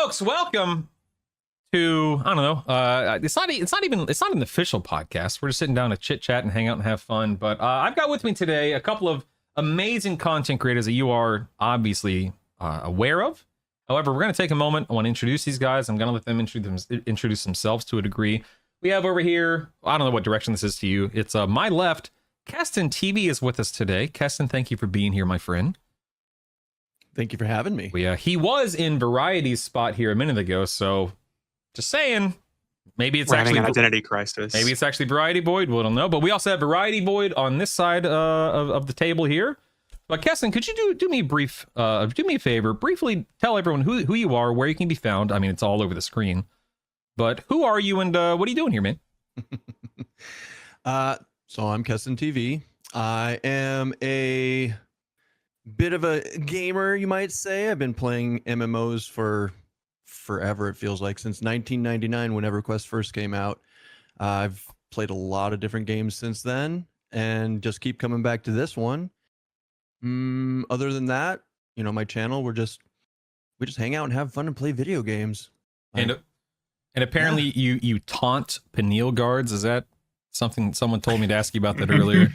folks, welcome to, I don't know, it's not an official podcast. We're just sitting down to chit chat and hang out and have fun. But I've got with me today a couple of amazing content creators that you are obviously aware of. However, we're going to take a moment. I want to introduce these guys. I'm going to let them introduce themselves to a degree. We have over here, I don't know what direction this is to you. It's my left. KestonTV is with us today. Keston, thank you for being here, my friend. Thank you for having me. He was in Variety's spot here a minute ago, so just saying, maybe it's having an identity crisis. Maybe it's actually VarietyVoid. We don't know. But we also have VarietyVoid on this side of the table here. But Keston, could you do me a favor, briefly tell everyone who you are, where you can be found. I mean, it's all over the screen. But who are you and what are you doing here, man? So I'm KestonTV. I am a bit of a gamer, you might say. I've been playing MMOs for forever, it feels like, since 1999 when EverQuest first came out. I've played a lot of different games since then and just keep coming back to this one. Other than that, you know, my channel, we just hang out and have fun and play video games. And apparently you taunt pineal guards. Is that something someone told me to ask you about that earlier?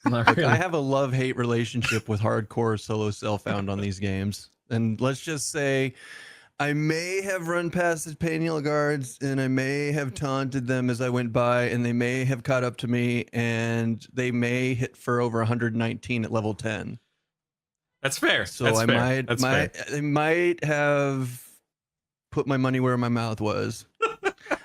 Look, I have a love-hate relationship with hardcore solo self-found on these games. And let's just say I may have run past the pineal guards and I may have taunted them as I went by, and they may have caught up to me, and they may hit for over 119 at level 10. That's fair. So I might have put my money where my mouth was.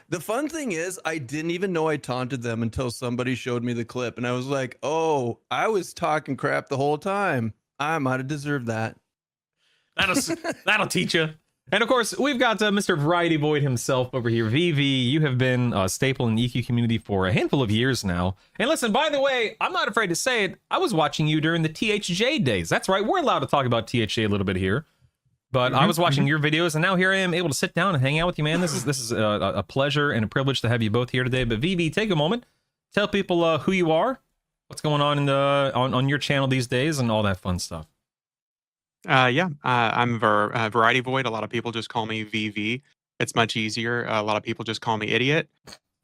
The fun thing is, I didn't even know I taunted them until somebody showed me the clip, and I was like, oh, I was talking crap the whole time. I might have deserved that. That'll teach you. And of course, we've got Mr. VarietyVoid himself over here. VV, you have been a staple in the EQ community for a handful of years now. And listen, by the way, I'm not afraid to say it. I was watching you during the THJ days. That's right. We're allowed to talk about THJ a little bit here. But I was watching your videos, and now here I am able to sit down and hang out with you, man. This is a pleasure and a privilege to have you both here today. But VV, take a moment, tell people who you are, what's going on on your channel these days, and all that fun stuff. I'm VarietyVoid. A lot of people just call me VV. It's much easier. A lot of people just call me Idiot.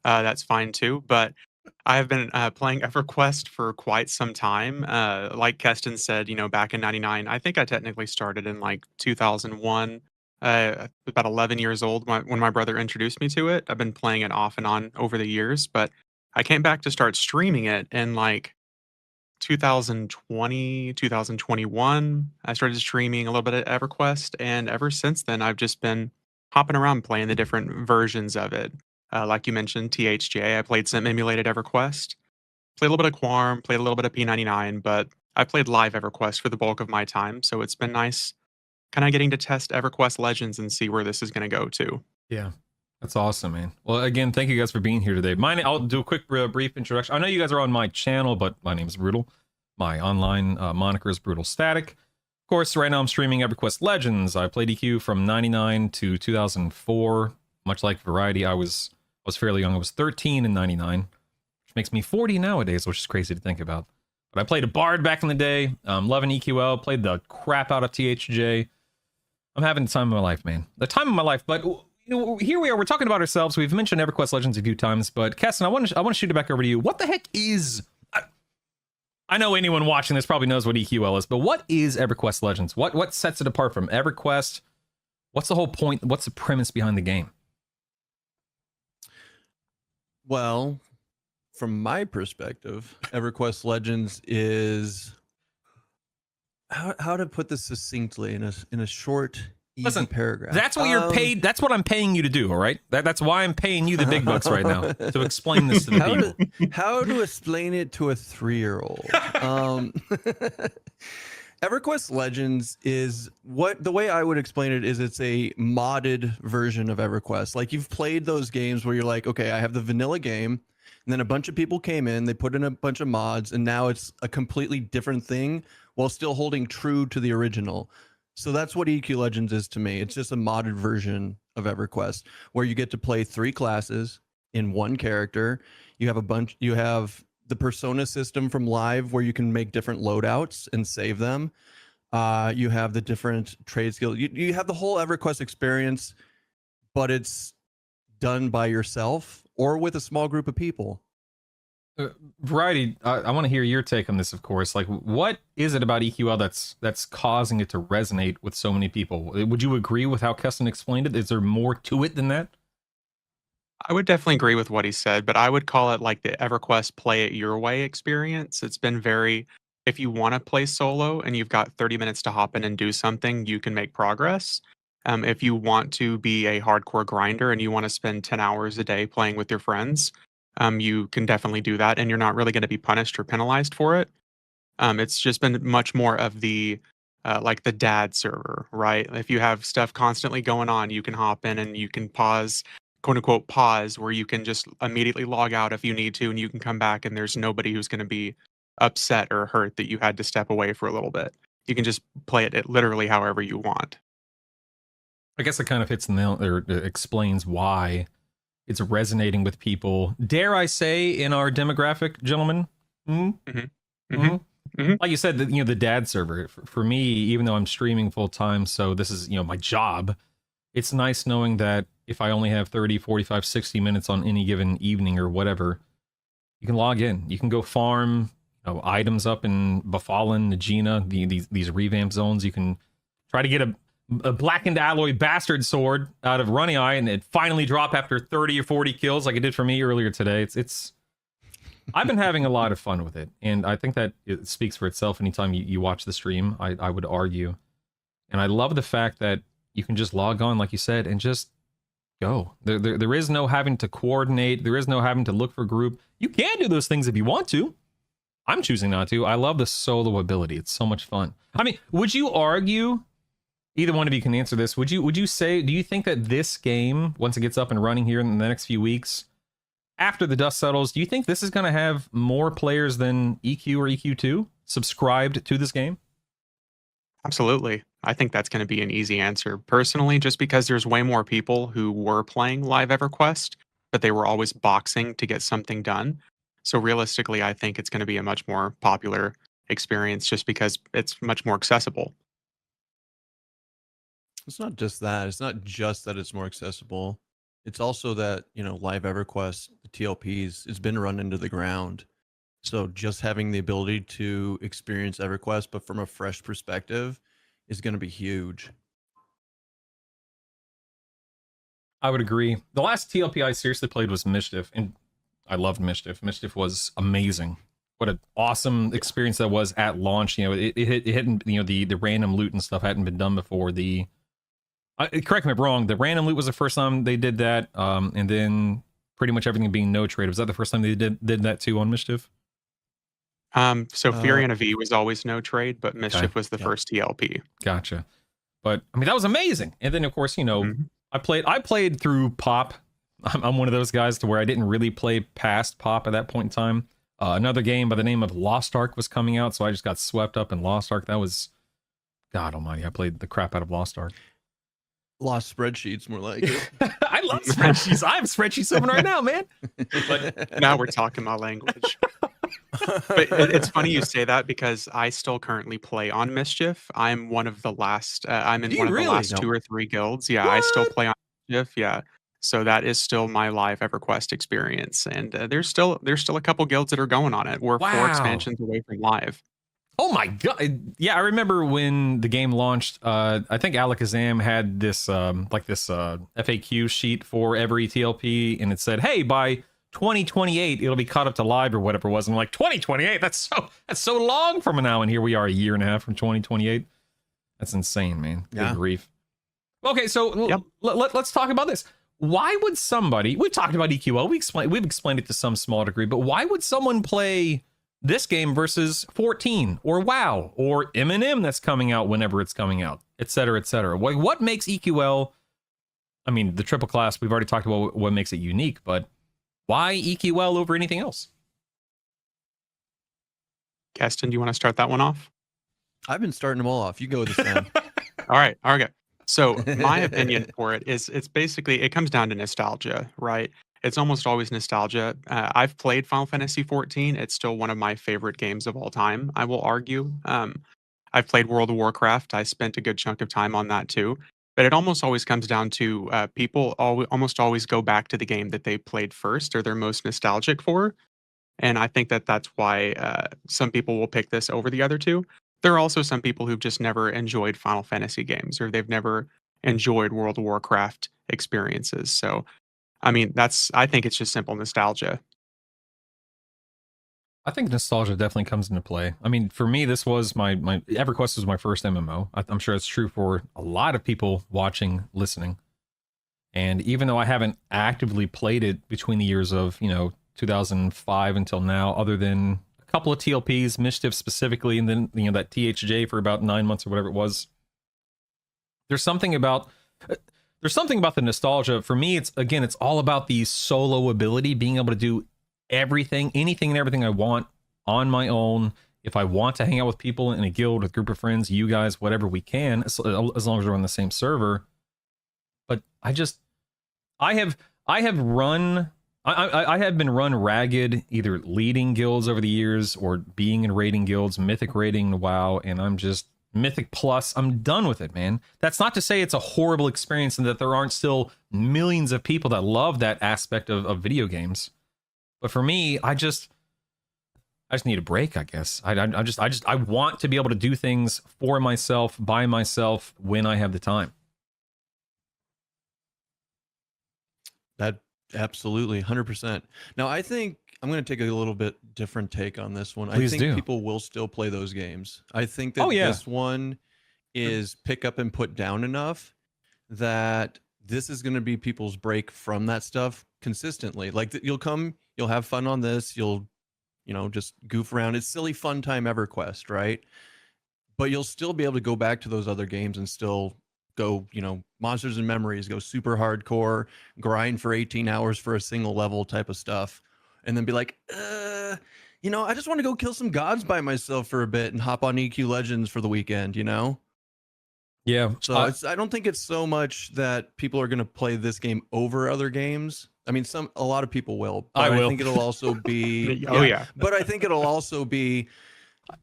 That's fine too. But I have been playing EverQuest for quite some time. Like Keston said, you know, back in '99, I think I technically started in like 2001. About 11 years old when my brother introduced me to it. I've been playing it off and on over the years, but I came back to start streaming it in like 2020, 2021. I started streaming a little bit at EverQuest, and ever since then, I've just been hopping around playing the different versions of it. Like you mentioned, THJ, I played some emulated EverQuest, played a little bit of Quarm, played a little bit of P99, but I played live EverQuest for the bulk of my time, so it's been nice kind of getting to test EverQuest Legends and see where this is going to go to. Yeah, that's awesome, man. Well, again, thank you guys for being here today. I'll do a quick, brief introduction. I know you guys are on my channel, but my name is Brutal. My online moniker is Brutal Static. Of course, right now I'm streaming EverQuest Legends. I played EQ from 99 to 2004. Much like Variety, I was fairly young. I was 13 in 99, which makes me 40 nowadays, which is crazy to think about. But I played a Bard back in the day, loving EQL, played the crap out of THJ. I'm having the time of my life, man. The time of my life. But you know, here we are. We're talking about ourselves. We've mentioned EverQuest Legends a few times, but Keston, I want to shoot it back over to you. What the heck is... I know anyone watching this probably knows what EQL is, but what is EverQuest Legends? What sets it apart from EverQuest? What's the whole point? What's the premise behind the game? Well, from my perspective, EverQuest Legends is how to put this succinctly in a short, easy paragraph. That's what you're paid. That's what I'm paying you to do. All right. That's why I'm paying you the big bucks right now to explain this to the people. How to explain it to a 3-year-old? EverQuest Legends is the way I would explain it is it's a modded version of EverQuest. Like, you've played those games where you're like, okay, I have the vanilla game, and then a bunch of people came in, they put in a bunch of mods, and now it's a completely different thing while still holding true to the original. So that's what EQ Legends is to me. It's just a modded version of EverQuest where you get to play 3 classes in one character. You have the persona system from live where you can make different loadouts and save them. You have the different trade skills. You have the whole EverQuest experience, but it's done by yourself or with a small group of people. Variety, I want to hear your take on this, of course. Like, what is it about EQL that's causing it to resonate with so many people? Would you agree with how Keston explained it? Is there more to it than that? I would definitely agree with what he said, but I would call it like the EverQuest play it your way experience. It's been very, if you want to play solo and you've got 30 minutes to hop in and do something, you can make progress. If you want to be a hardcore grinder and you want to spend 10 hours a day playing with your friends, you can definitely do that, and you're not really going to be punished or penalized for it. It's just been much more of the like the dad server, right? If you have stuff constantly going on, you can hop in and you can pause, quote unquote, pause, where you can just immediately log out if you need to, and you can come back, and there's nobody who's going to be upset or hurt that you had to step away for a little bit. You can just play it literally however you want. I guess it kind of hits the nail, or explains why it's resonating with people. Dare I say, in our demographic, gentlemen? Like you said, the dad server. For me, even though I'm streaming full time, so this is my job. It's nice knowing that if I only have 30, 45, 60 minutes on any given evening or whatever, you can log in. You can go farm items up in Befallen, Najina, these revamp zones. You can try to get a blackened alloy bastard sword out of Runny Eye, and it finally drop after 30 or 40 kills like it did for me earlier today. It's I've been having a lot of fun with it, and I think that it speaks for itself anytime you watch the stream, I would argue. And I love the fact that you can just log on, like you said, and just go. There is no having to coordinate. There is no having to look for group. You can do those things if you want to. I'm choosing not to. I love the solo ability. It's so much fun. I mean, would you argue, either one of you can answer this, would you say, do you think that this game, once it gets up and running here in the next few weeks, after the dust settles, do you think this is going to have more players than EQ or EQ2 subscribed to this game? Absolutely. I think that's going to be an easy answer. Personally, just because there's way more people who were playing live EverQuest, but they were always boxing to get something done. So realistically, I think it's going to be a much more popular experience just because it's much more accessible. It's not just that. It's not just that it's more accessible. It's also that, live EverQuest, the TLPs, it's been run into the ground. So just having the ability to experience EverQuest, but from a fresh perspective, is going to be huge. I would agree. The last TLP I seriously played was Mischief, and I loved Mischief. Mischief was amazing. What an awesome experience that was at launch. It hadn't, the random loot and stuff hadn't been done before. Correct me if I'm wrong, the random loot was the first time they did that, and then pretty much everything being no trade. Was that the first time they did that too on Mischief? So Fury and a V was always no trade, but Mischief was the first TLP. Gotcha. But I mean, that was amazing. And then of course, I played through Pop. I'm one of those guys to where I didn't really play past Pop at that point in time. Another game by the name of Lost Ark was coming out, so I just got swept up in Lost Ark. That was, God almighty, I played the crap out of Lost Ark. Lost spreadsheets, more like it. I love spreadsheets. I have spreadsheets open right now, man. But now we're talking my language. But it's funny you say that because I still currently play on Mischief. I'm one of the last. I'm in one of the last 2 or 3 guilds. Yeah, what? I still play on Mischief. Yeah, so that is still my live EverQuest experience, and there's still a couple guilds that are going on it. We're 4 expansions away from live. Oh my god! Yeah, I remember when the game launched. I think Alakazam had this FAQ sheet for every TLP, and it said, "Hey, by 2028, it'll be caught up to live or whatever it was." And I'm like, 2028? That's so long from now, and here we are, a year and a half from 2028. That's insane, man. Good grief. Okay, so let's talk about this. Why would somebody? We've talked about EQL. We've explained it to some small degree, but why would someone play this game versus 14 or WoW or M&M that's coming out whenever it's coming out, et cetera, et cetera? What makes EQL? I mean, the triple class, we've already talked about what makes it unique, but why EQL over anything else? Keston, do you want to start that one off? I've been starting them all off. You go with this, Sam. All right. Okay. So my opinion for it is it's basically, it comes down to nostalgia, right? It's almost always nostalgia. I've played Final Fantasy XIV. It's still one of my favorite games of all time, I will argue. I I've played World of Warcraft. I spent a good chunk of time on that too. But it almost always comes down to people almost always go back to the game that they played first or they're most nostalgic for. And I think that that's why some people will pick this over the other two. There are also some people who've just never enjoyed Final Fantasy games or they've never enjoyed World of Warcraft experiences. So, I mean, I think it's just simple nostalgia. I think nostalgia definitely comes into play. I mean, for me, this was my EverQuest was my first MMO. I'm sure it's true for a lot of people watching, listening. And even though I haven't actively played it between the years of, 2005 until now, other than a couple of TLPs, Mischief specifically, and then, that THJ for about 9 months or whatever it was. There's something about the nostalgia. For me, it's all about the solo ability, being able to do everything, anything and everything I want on my own. If I want to hang out with people in a guild, with a group of friends, you guys, whatever we can, as long as we're on the same server. But I have been run ragged, either leading guilds over the years or being in raiding guilds, mythic raiding, WoW, and I'm just Mythic Plus. I'm done with it, man. That's not to say it's a horrible experience and that there aren't still millions of people that love that aspect of video games. But for me, I just need a break, I guess. I want to be able to do things for myself, by myself, when I have the time. That absolutely 100%. Now, I think I'm going to take a little bit different take on this one. Please I think do. people will still play those games. I think that yeah. this one is pick up and put down enough that this is going to be people's break from that stuff consistently. Like you'll have fun on this. You'll, just goof around. It's silly fun time EverQuest, right? But you'll still be able to go back to those other games and still go, Monsters and Memories, go super hardcore, grind for 18 hours for a single level type of stuff. And then be like, I just want to go kill some gods by myself for a bit and hop on EQ Legends for the weekend, Yeah. So I don't think it's so much that people are going to play this game over other games. I mean, a lot of people will. But I think it'll also be. But I think it'll also be.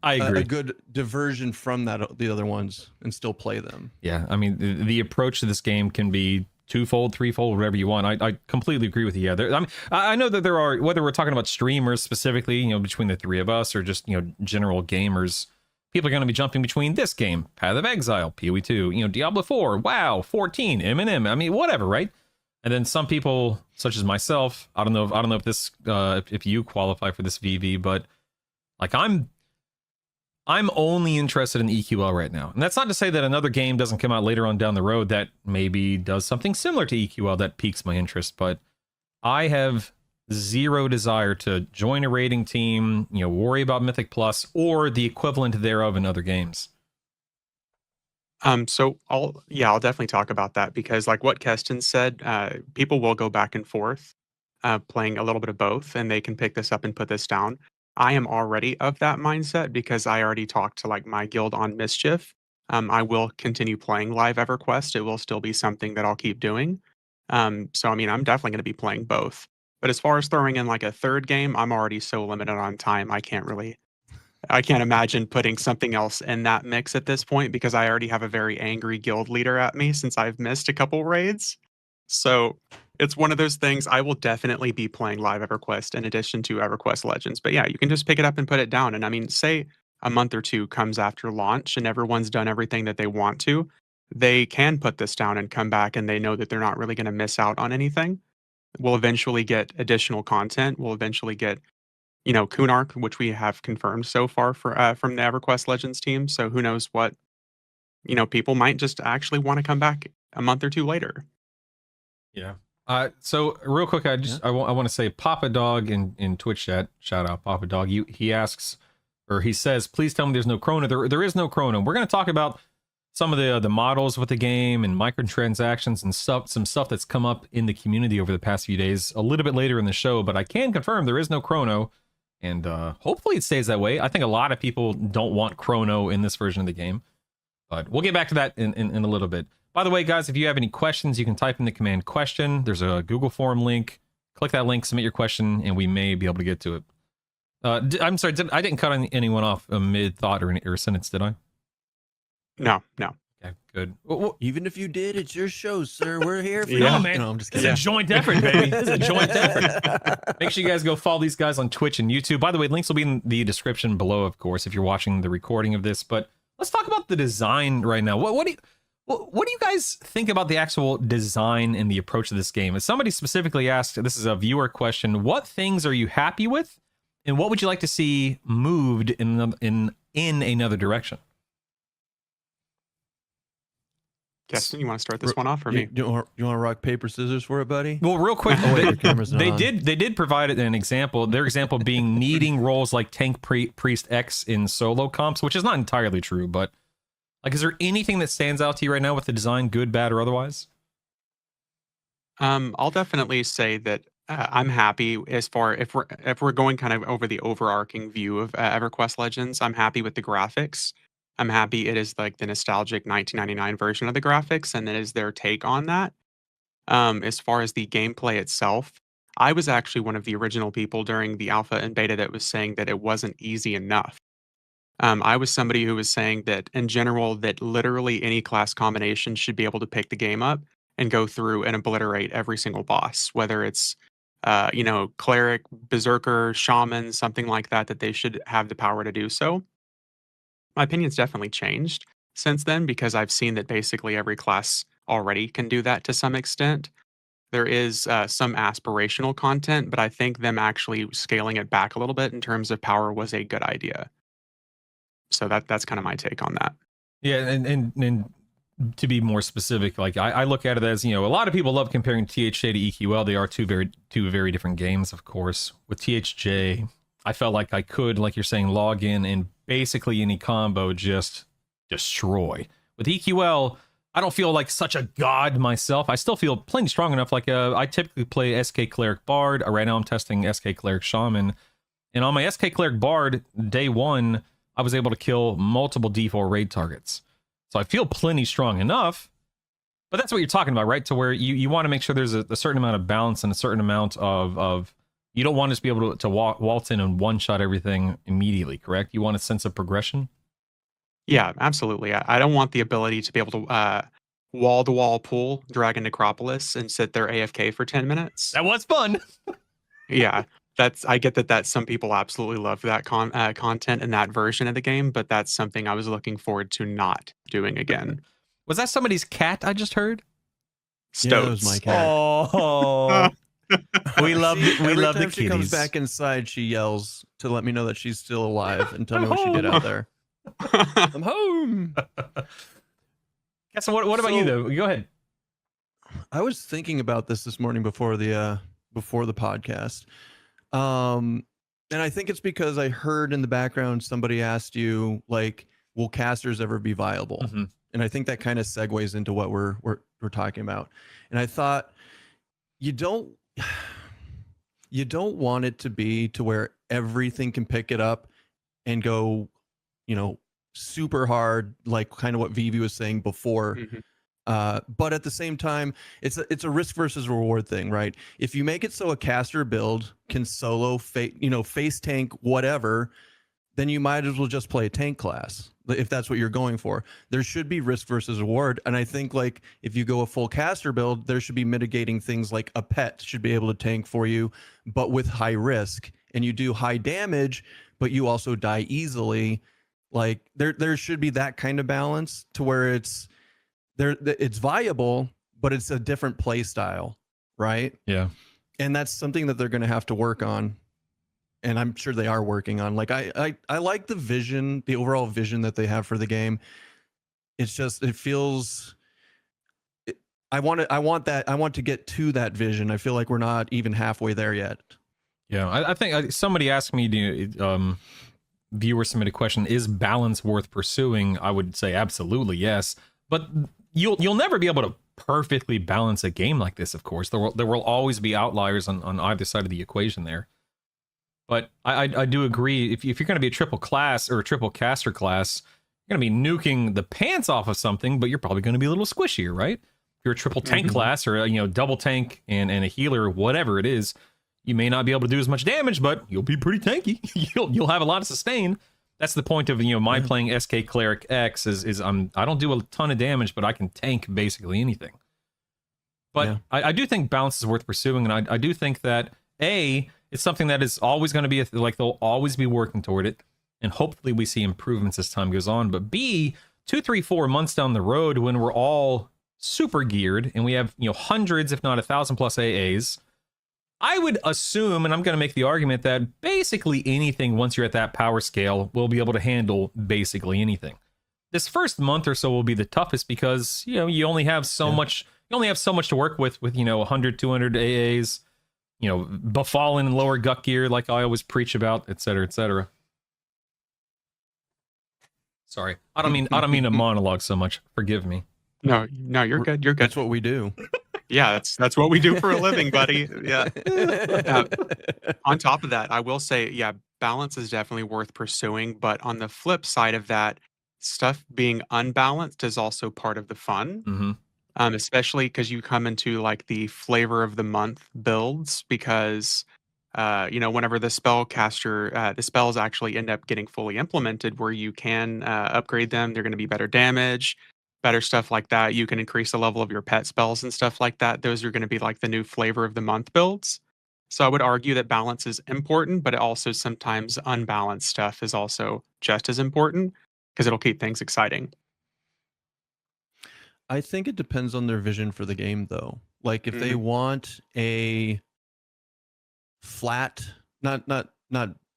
I agree. A good diversion from the other ones and still play them. Yeah, I mean, the approach to this game can be twofold, threefold, whatever you want. I completely agree with you. Yeah, I know that there are, whether we're talking about streamers specifically, between the three of us, or just general gamers, people are going to be jumping between this game, Path of Exile, PoE2, Diablo 4, WoW, 14, M&M. I mean, whatever, right? And then some people, such as myself, I don't know if this, if you qualify for this VV, but like I'm only interested in EQL right now. And that's not to say that another game doesn't come out later on down the road that maybe does something similar to EQL that piques my interest, but I have zero desire to join a raiding team, worry about Mythic Plus or the equivalent thereof in other games. So I'll definitely talk about that because like what Keston said, people will go back and forth playing a little bit of both and they can pick this up and put this down. I am already of that mindset because I already talked to like my guild on Mischief. I will continue playing live EverQuest. It will still be something that I'll keep doing. So I mean, I'm definitely going to be playing both. But as far as throwing in like a third game, I'm already so limited on time. I can't imagine putting something else in that mix at this point because I already have a very angry guild leader at me since I've missed a couple raids. So it's one of those things. I will definitely be playing live EverQuest in addition to EverQuest Legends. But yeah, you can just pick it up and put it down. And I mean, say a month or two comes after launch and everyone's done everything that they want to, they can put this down and come back and they know that they're not really going to miss out on anything. We'll eventually get additional content. We'll eventually get, Kunark, which we have confirmed so far for from the EverQuest Legends team. So who knows what, people might just actually want to come back a month or two later. Yeah. So real quick, I want to say Papa Dog in Twitch chat, shout out Papa Dog. He asks, or he says, please tell me there's no Chrono. There is no Chrono. We're going to talk about some of the models with the game and microtransactions and some stuff that's come up in the community over the past few days a little bit later in the show, but I can confirm there is no Chrono, and hopefully it stays that way. I think a lot of people don't want Chrono in this version of the game, but we'll get back to that in a little bit. By the way, guys, if you have any questions, you can type in the command question. There's a Google form link. Click that link, submit your question, and we may be able to get to it. I'm sorry, I didn't cut anyone off mid-thought or sentence, did I? No. Okay, good. Even if you did, it's your show, sir. We're here for Yeah. you. man. No, I'm just It's kidding. a joint effort, baby. This is a joint effort. Make sure you guys go follow these guys on Twitch and YouTube. By the way, links will be in the description below, of course, if you're watching the recording of this. But let's talk about the design right now. What do you guys think about the actual design and the approach of this game? As somebody specifically asked, this is a viewer question, what things are you happy with, and what would you like to see moved in another direction? Keston, you want to start this one off for me? You want to rock, paper, scissors for it, buddy? Well, real quick, Oh, wait, your camera's not on. they did provide an example. Their example being needing roles like Tank Priest X in solo comps, which is not entirely true, but like, is there anything that stands out to you right now with the design, good, bad, or otherwise? I'll definitely say that I'm happy if we're going kind of over the overarching view of EverQuest Legends. I'm happy with the graphics. I'm happy it is like the nostalgic 1999 version of the graphics, and it is their take on that. As far as the gameplay itself, I was actually one of the original people during the alpha and beta that was saying that it wasn't easy enough. I was somebody who was saying that in general, that literally any class combination should be able to pick the game up and go through and obliterate every single boss, whether it's cleric, berserker, shaman, something like that, that they should have the power to do so. My opinion's definitely changed since then because I've seen that basically every class already can do that to some extent. There is some aspirational content, but I think them actually scaling it back a little bit in terms of power was a good idea. So that's kind of my take on that. Yeah, and to be more specific, like I look at it as, a lot of people love comparing THJ to EQL. They are two very different games, of course. With THJ, I felt like I could, like you're saying, log in and basically any combo just destroy. With EQL, I don't feel like such a god myself. I still feel plenty strong enough. Like I typically play SK Cleric Bard. Right now I'm testing SK Cleric Shaman. And on my SK Cleric Bard, day one, I was able to kill multiple D4 raid targets. So I feel plenty strong enough. But that's what you're talking about, right? To where you want to make sure there's a certain amount of balance and a certain amount of you don't want to just be able to waltz in and one-shot everything immediately, correct? You want a sense of progression? Yeah, absolutely. I don't want the ability to be able to wall-to-wall pull Dragon Necropolis and sit there AFK for 10 minutes. That was fun. Yeah, I get that some people absolutely love that content and that version of the game, but that's something I was looking forward to not doing again. Was that somebody's cat I just heard? Stoats. Yeah, that was my cat. Oh. we love the Every time kitties. she comes back inside, she yells to let me know that she's still alive and tell me what she did out there. I'm home. Keston, what about you though? Go ahead. I was thinking about this morning before the podcast, and I think it's because I heard in the background somebody asked you, like, will casters ever be viable? Mm-hmm. And I think that kind of segues into what we're talking about. And I thought you don't want it to be to where everything can pick it up and go, super hard, like kind of what Vivi was saying before. Mm-hmm. But at the same time, it's a risk versus reward thing, right? If you make it so a caster build can solo face tank whatever, then you might as well just play a tank class if that's what you're going for. There should be risk versus reward, and I think like if you go a full caster build, there should be mitigating things like a pet should be able to tank for you, but with high risk, and you do high damage, but you also die easily. Like there should be that kind of balance to where it's viable, but it's a different play style, right? Yeah. And that's something that they're going to have to work on. And I'm sure they are working on. Like I like the vision, the overall vision that they have for the game. It's just it feels. I want to get to that vision. I feel like we're not even halfway there yet. Yeah, I think somebody asked me viewer submitted question: is balance worth pursuing? I would say absolutely yes, but you'll never be able to perfectly balance a game like this. Of course, there will always be outliers on either side of the equation there. But I do agree, if you're going to be a triple class or a triple caster class, you're going to be nuking the pants off of something, but you're probably going to be a little squishier, right? If you're a triple tank class or double tank and a healer, whatever it is, you may not be able to do as much damage, but you'll be pretty tanky. You'll have a lot of sustain. That's the point of my playing SK Cleric X is I don't do a ton of damage, but I can tank basically anything. But I do think balance is worth pursuing, and I do think that it's something that is always going to be like they'll always be working toward it, and hopefully we see improvements as time goes on. But B, 2, 3, 4 months down the road, when we're all super geared and we have hundreds, if not 1,000 plus AAs, I would assume, and I'm going to make the argument that basically anything once you're at that power scale will be able to handle basically anything. This first month or so will be the toughest because you only have so much. You only have so much to work with 100, 200 AAs, befallen and lower gut gear, like I always preach about, etc., etc. Sorry, I don't mean to monologue so much. Forgive me. No, you're good. You're good. That's what we do. Yeah, that's what we do for a living, buddy. Yeah. On top of that, I will say, yeah, balance is definitely worth pursuing. But on the flip side of that, stuff being unbalanced is also part of the fun. Mm-hmm. Especially because you come into like the flavor of the month builds because, whenever the spellcaster, the spells actually end up getting fully implemented where you can upgrade them, they're going to be better damage, better stuff like that. You can increase the level of your pet spells and stuff like that. Those are going to be like the new flavor of the month builds. So I would argue that balance is important, but it also sometimes unbalanced stuff is also just as important because it'll keep things exciting. I think it depends on their vision for the game, though. Like if they want a flat, not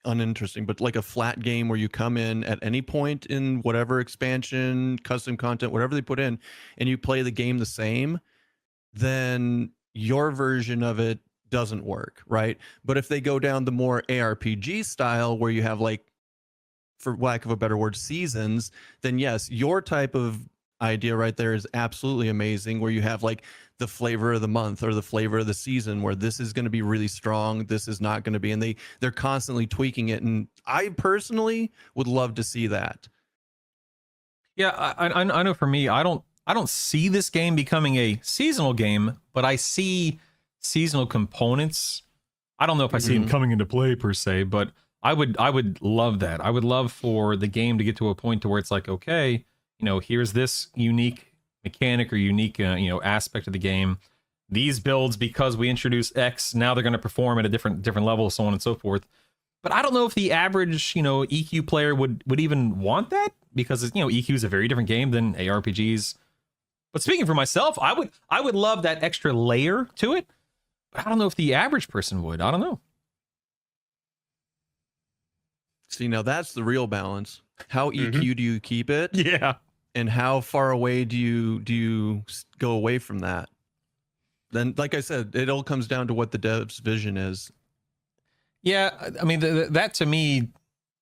uninteresting, but like a flat game where you come in at any point in whatever expansion, custom content, whatever they put in, and you play the game the same, then your version of it doesn't work, right? But if they go down the more ARPG style where you have, like, for lack of a better word, seasons, then yes, your type of idea right there is absolutely amazing, where you have like the flavor of the month or the flavor of the season, where this is going to be really strong, this is not going to be, and they're constantly tweaking it. And I personally would love to see that. Yeah, I know for me, I don't see this game becoming a seasonal game, but I see seasonal components. I don't know if I see them coming into play per se, but I would love that. I would love for the game to get to a point to where it's like, okay, here's this unique mechanic or unique, aspect of the game. These builds, because we introduced X, now they're going to perform at a different level, so on and so forth. But I don't know if the average, EQ player would even want that, because EQ is a very different game than ARPGs. But speaking for myself, I would love that extra layer to it. But I don't know if the average person would. I don't know. See, now that's the real balance. How EQ do you keep it? Yeah. And how far away do you go away from that? Then, like I said, it all comes down to what the dev's vision is. Yeah, I mean, that to me,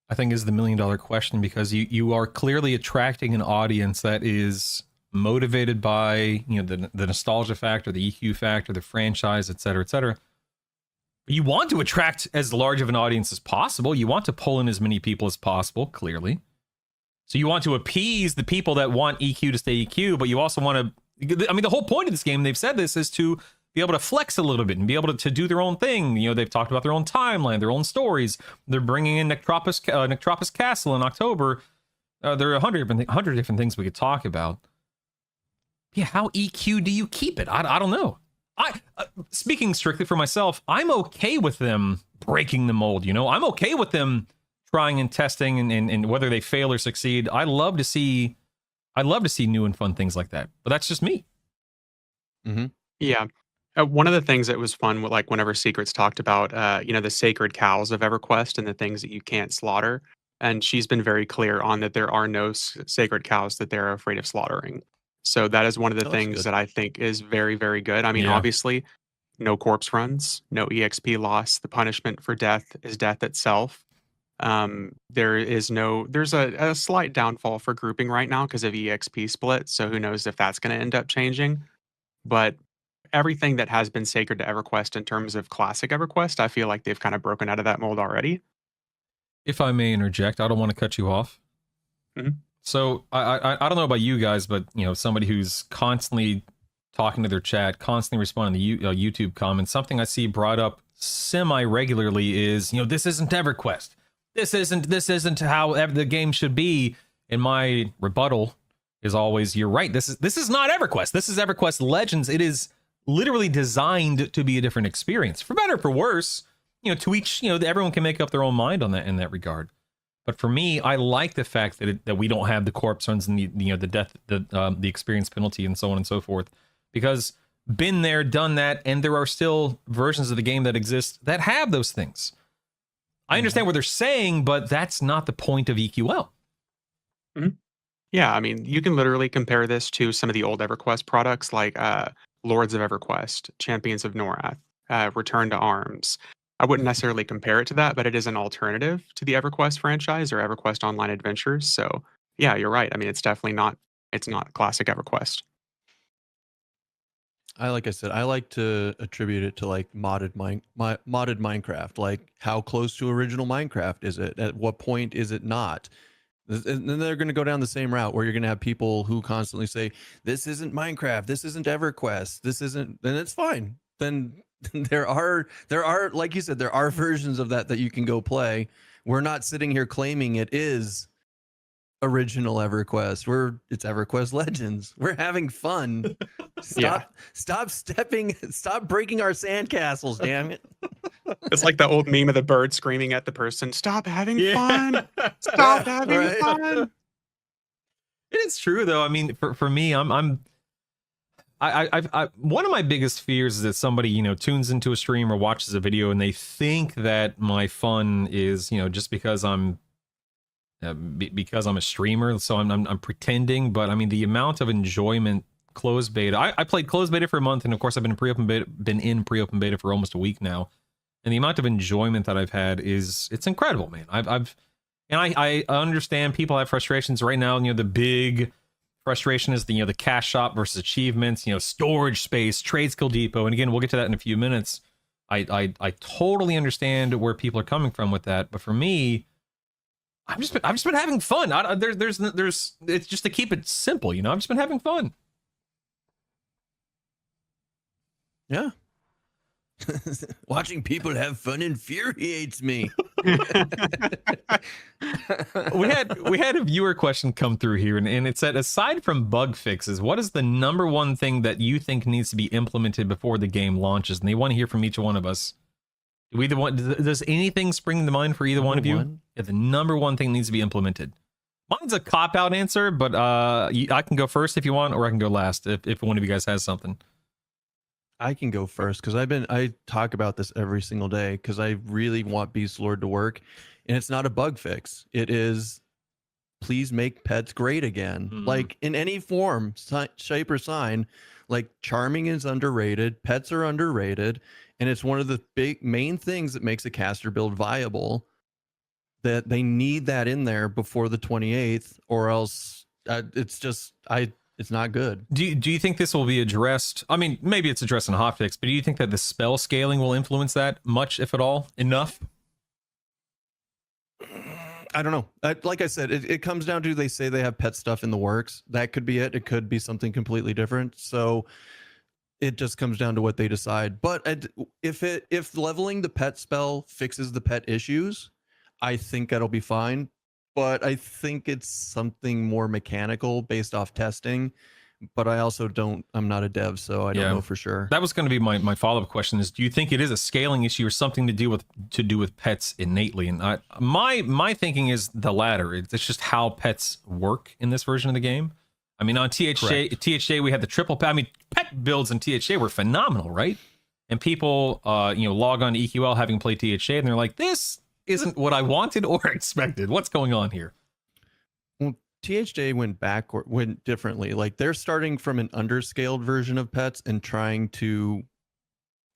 I think is the $1 million question, because you are clearly attracting an audience that is motivated by the nostalgia factor, the EQ factor, the franchise, et cetera, et cetera. You want to attract as large of an audience as possible. You want to pull in as many people as possible, clearly. So you want to appease the people that want EQ to stay EQ, but you also want to, I mean, the whole point of this game, they've said this, is to be able to flex a little bit and be able to do their own thing. They've talked about their own timeline, their own stories. They're bringing in Nectropus Castle in October. There are 100 different things we could talk about. Yeah, how EQ do you keep it? I don't know. Speaking strictly for myself, I'm okay with them breaking the mold. I'm okay with them trying and testing and whether they fail or succeed. I love to see new and fun things like that. But that's just me. Yeah. One of the things that was fun, like whenever Secrets talked about, the sacred cows of EverQuest and the things that you can't slaughter. And she's been very clear on that there are no sacred cows that they're afraid of slaughtering. So that is one of the things that I think is very, very good. I mean, obviously, no corpse runs, no EXP loss. The punishment for death is death itself. There's a slight downfall for grouping right now because of EXP split. So who knows if that's going to end up changing. But everything that has been sacred to EverQuest in terms of classic EverQuest, I feel like they've kind of broken out of that mold already. If I may interject, I don't want to cut you off. So I don't know about you guys, but somebody who's constantly talking to their chat, constantly responding to YouTube comments, something I see brought up semi-regularly is, this isn't EverQuest. this isn't how the game should be. And my rebuttal is always, you're right. This is not EverQuest. This is EverQuest Legends. It is literally designed to be a different experience, for better or for worse. To each, everyone can make up their own mind on that in that regard. But for me, I like the fact that we don't have the corpse runs and the death, the experience penalty and so on and so forth, because been there, done that, and there are still versions of the game that exist that have those things. I understand what they're saying, but that's not the point of EQL. Mm-hmm. Yeah, I mean, you can literally compare this to some of the old EverQuest products like Lords of EverQuest, Champions of Norath, Return to Arms. I wouldn't necessarily compare it to that, but it is an alternative to the EverQuest franchise or EverQuest Online Adventures. So yeah, you're right. I mean, it's definitely not classic EverQuest. Like I said, I like to attribute it to like modded Minecraft. Like, how close to original Minecraft is it? At what point is it not? And then they're going to go down the same route where you're going to have people who constantly say, this isn't Minecraft, this isn't EverQuest, this isn't, then it's fine. Then there are, like you said, there are versions of that you can go play. We're not sitting here claiming it is original EverQuest. It's EverQuest Legends. We're having fun. Stop breaking our sandcastles, damn it. It's like the old meme of the bird screaming at the person, stop having fun. Stop having fun. It is true though. I mean, for me, I one of my biggest fears is that somebody, tunes into a stream or watches a video and they think that my fun is, just because I'm a streamer, so I'm pretending. But I mean, the amount of enjoyment closed beta. I played closed beta for a month, and of course I've been in pre-open beta for almost a week now. And the amount of enjoyment that I've had it's incredible, man. I understand people have frustrations right now. The big frustration is the cash shop versus achievements, storage space, trade skill depot. And again, we'll get to that in a few minutes. I totally understand where people are coming from with that. But for me, I've just been having fun. It's just to keep it simple, I've just been having fun. Yeah. Watching people have fun infuriates me. we had a viewer question come through here, and it said, aside from bug fixes, what is the number one thing that you think needs to be implemented before the game launches? And they want to hear from each one of us. Does anything spring to mind for either one of you? Yeah, the number one thing needs to be implemented. Mine's a cop-out answer, but I can go first if you want, or I can go last if one of you guys has something. I can go first because I talk about this every single day because I really want Beast Lord to work, and it's not a bug fix. It is, please make pets great again. Like in any form, shape, or sign. Like, charming is underrated, pets are underrated, and it's one of the big main things that makes a caster build viable. That they need that in there before the 28th, or else it's not good. Do you think this will be addressed? I mean, maybe it's addressed in a hotfix, but do you think that the spell scaling will influence that much, if at all? Enough? I don't know. Like I said, it comes down to, they say they have pet stuff in the works. That could be it. It could be something completely different. So it just comes down to what they decide. But if leveling the pet spell fixes the pet issues, I think that'll be fine. But I think it's something more mechanical based off testing. But I also I'm not a dev, so I don't know for sure. That was going to be my follow-up question is, do you think it is a scaling issue or something to do with pets innately? And my thinking is the latter. It's just how pets work in this version of the game. I mean, on THJ, we had the triple pet. I mean, pet builds in THJ were phenomenal, right? And people, log on to EQL having played THJ, and they're like, this isn't what I wanted or expected. What's going on here? Well, THJ went differently. Like, they're starting from an underscaled version of pets and trying to,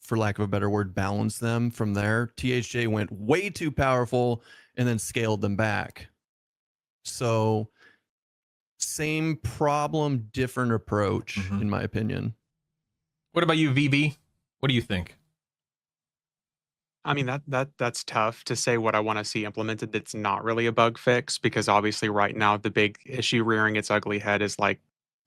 for lack of a better word, balance them from there. THJ went way too powerful and then scaled them back. So same problem, different approach, in my opinion. What about you, VB? What do you think? I mean, that's tough to say what I want to see implemented that's not really a bug fix, because obviously right now the big issue rearing its ugly head is like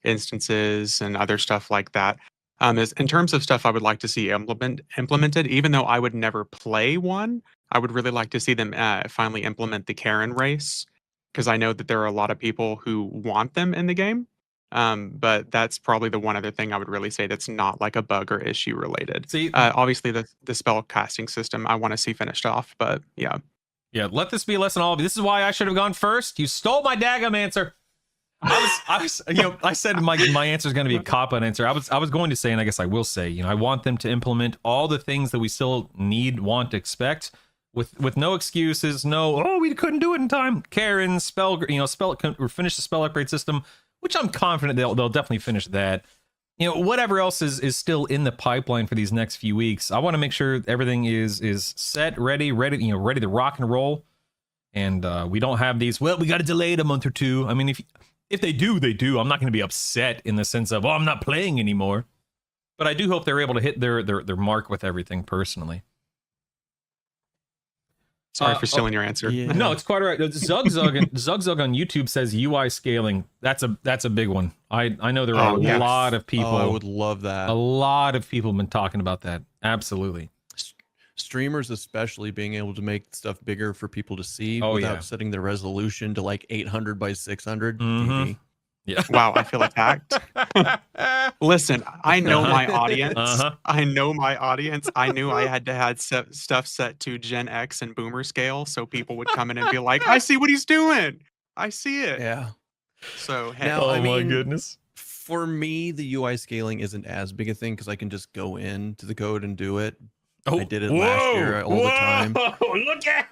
instances and other stuff like that. In terms of stuff I would like to see implemented, even though I would never play one, I would really like to see them finally implement the Karen race, because I know that there are a lot of people who want them in the game. But that's probably the one other thing I would really say that's not like a bug or issue related. See, Obviously, the spell casting system I want to see finished off, but yeah. yeah, let this be a lesson to all of you. This is why I should have gone first. You stole my daggum answer. I was, I said my answer is going to be a cop-out answer. I was going to say, and I guess I will say, I want them to implement all the things that we still need, want, expect, with no excuses, we couldn't do it in time. Karen, or finish the spell upgrade system, which I'm confident they'll definitely finish that. Whatever else is still in the pipeline for these next few weeks, I want to make sure everything is set, ready to rock and roll, and we don't have these. Well, we got to delay it a month or two. I mean, if they do, they do. I'm not going to be upset in the sense of, I'm not playing anymore. But I do hope they're able to hit their mark with everything personally. Sorry for stealing your answer. Yeah. No, it's quite all right. Zugzug on YouTube says UI scaling. That's a big one. I know there are a lot of people. I would love that. A lot of people have been talking about that. Absolutely. Streamers especially being able to make stuff bigger for people to see Oh, without yeah. setting the resolution to like 800 by 600 Mhm. TV. Yeah. Wow, I feel attacked. Listen, I know my audience. Uh-huh. I know my audience. I knew I had to have stuff set to Gen X and Boomer scale, so people would come in and be like, "I see what he's doing. I see it." Yeah. So hey, Now, Oh I my mean, goodness. For me, the UI scaling isn't as big a thing because I can just go into the code and do it. I did it last year all the time. Look at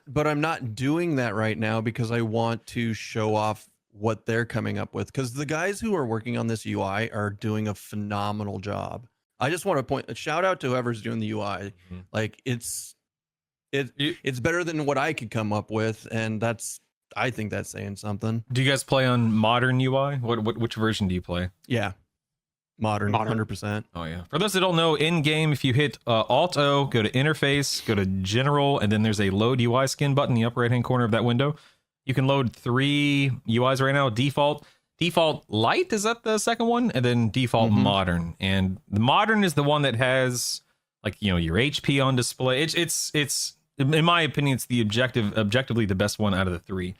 But I'm not doing that right now because I want to show off what they're coming up with, because the guys who are working on this UI are doing a phenomenal job. I just want to point a shout out to whoever's doing the UI. Mhm. Like it's better than what I could come up with, and I think that's saying something. Do you guys play on modern UI? Which version do you play? Yeah. Modern. 100%. Oh yeah. For those that don't know, in game, if you hit Alt O, go to Interface, go to General, and then there's a Load UI Skin button in the upper right hand corner of that window. You can load 3 UIs right now. Default Light, is that the second one? And then default Modern. And the Modern is the one that has like your HP on display. It's in my opinion, it's the objectively the best one out of the 3.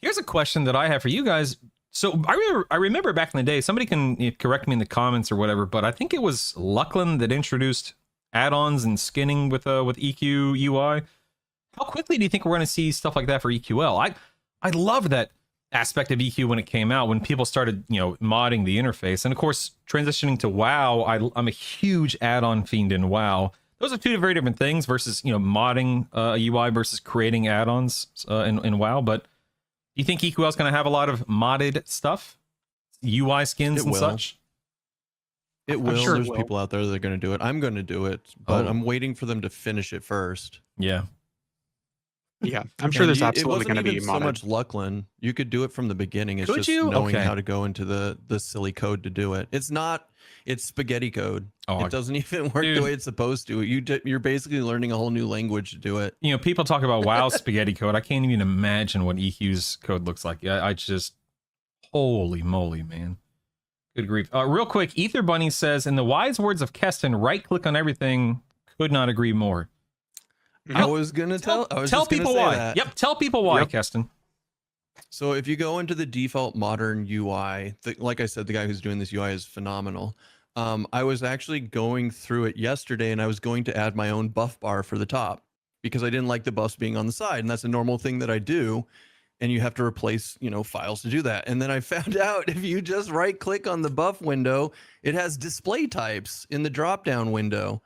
Here's a question that I have for you guys. So I remember back in the day, somebody can correct me in the comments or whatever, but I think it was Luckland that introduced add-ons and skinning with EQ UI. How quickly do you think we're going to see stuff like that for EQL? I love that aspect of EQ when it came out, when people started modding the interface, and of course transitioning to WoW. I'm a huge add-on fiend in WoW. Those are two very different things versus modding UI versus creating add-ons in WoW. But do you think EQL is going to have a lot of modded stuff, UI skins and such? It will. sure it There's will. people out there that are going to do it. I'm going to do it, but I'm waiting for them to finish it first. Yeah. yeah, I'm sure And there's absolutely going to be so modded. much Luckland. You could do it from the beginning. It's Could just you? knowing Okay. how to go into the silly code to do it. It's spaghetti code. Oh, It doesn't even work dude. the way it's supposed to. You're basically learning a whole new language to do it. People talk about WoW spaghetti code. I can't even imagine what EQ's code looks like. I just, holy moly, man. Good grief. Real quick, Ether Bunny says, in the wise words of Keston, right click on everything. Could not agree more. I was gonna tell people why. That. Yep, tell people why, Yep. Keston. So if you go into the default modern UI, like I said, the guy who's doing this UI is phenomenal. I was actually going through it yesterday, and I was going to add my own buff bar for the top because I didn't like the buffs being on the side, and that's a normal thing that I do. And you have to replace, files to do that. And then I found out if you just right click on the buff window, it has display types in the drop down window.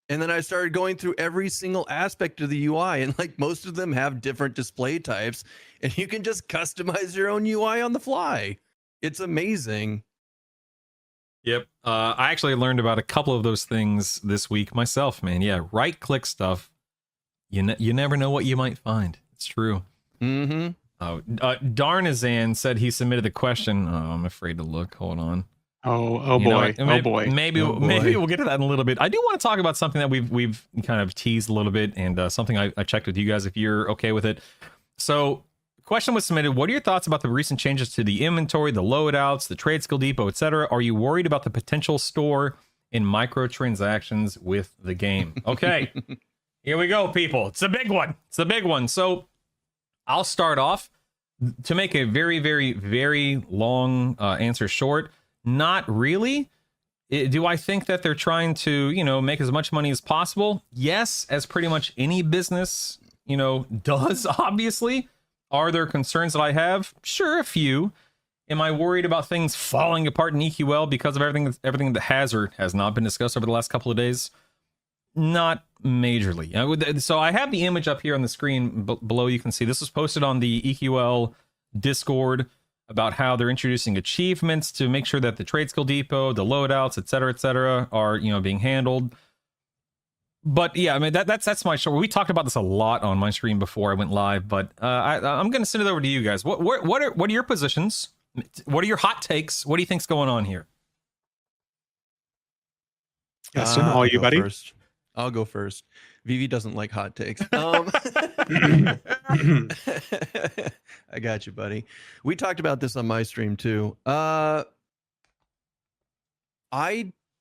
And then I started going through every single aspect of the UI, and like most of them have different display types, and you can just customize your own UI on the fly. It's amazing. Yep. I actually learned about a couple of those things this week myself, man. Yeah, right click stuff. You never know what you might find. It's true. Mm-hmm. Oh, Darnazan said he submitted the question. Oh, I'm afraid to look. Hold on. Oh You know boy. what? Oh Maybe, boy. Maybe Oh, boy. maybe we'll get to that in a little bit. I do want to talk about something that we've kind of teased a little bit, and something I checked with you guys if you're okay with it. So, question was submitted. What are your thoughts about the recent changes to the inventory, the loadouts, the trade skill depot, etc.? Are you worried about the potential store in microtransactions with the game? Okay. Here we go, people. It's a big one. It's a big one. So I'll start off to make a very, very, very long answer short. Not really. Do I think that they're trying to, make as much money as possible? Yes, as pretty much any business, does, obviously. Are there concerns that I have? Sure, a few. Am I worried about things falling apart in EQL because of everything that has or has not been discussed over the last couple of days? Not majorly. So I have the image up here on the screen below. You can see this was posted on the EQL Discord about how they're introducing achievements to make sure that the trade skill depot, the loadouts, et cetera, are being handled. But yeah, I mean that's my show. We talked about this a lot on my stream before I went live. But I'm going to send it over to you guys. What are your positions? What are your hot takes? What do you think's going on here? Keston, all you, buddy. First. I'll go first. VV doesn't like hot takes. I got you, buddy. We talked about this on my stream too. I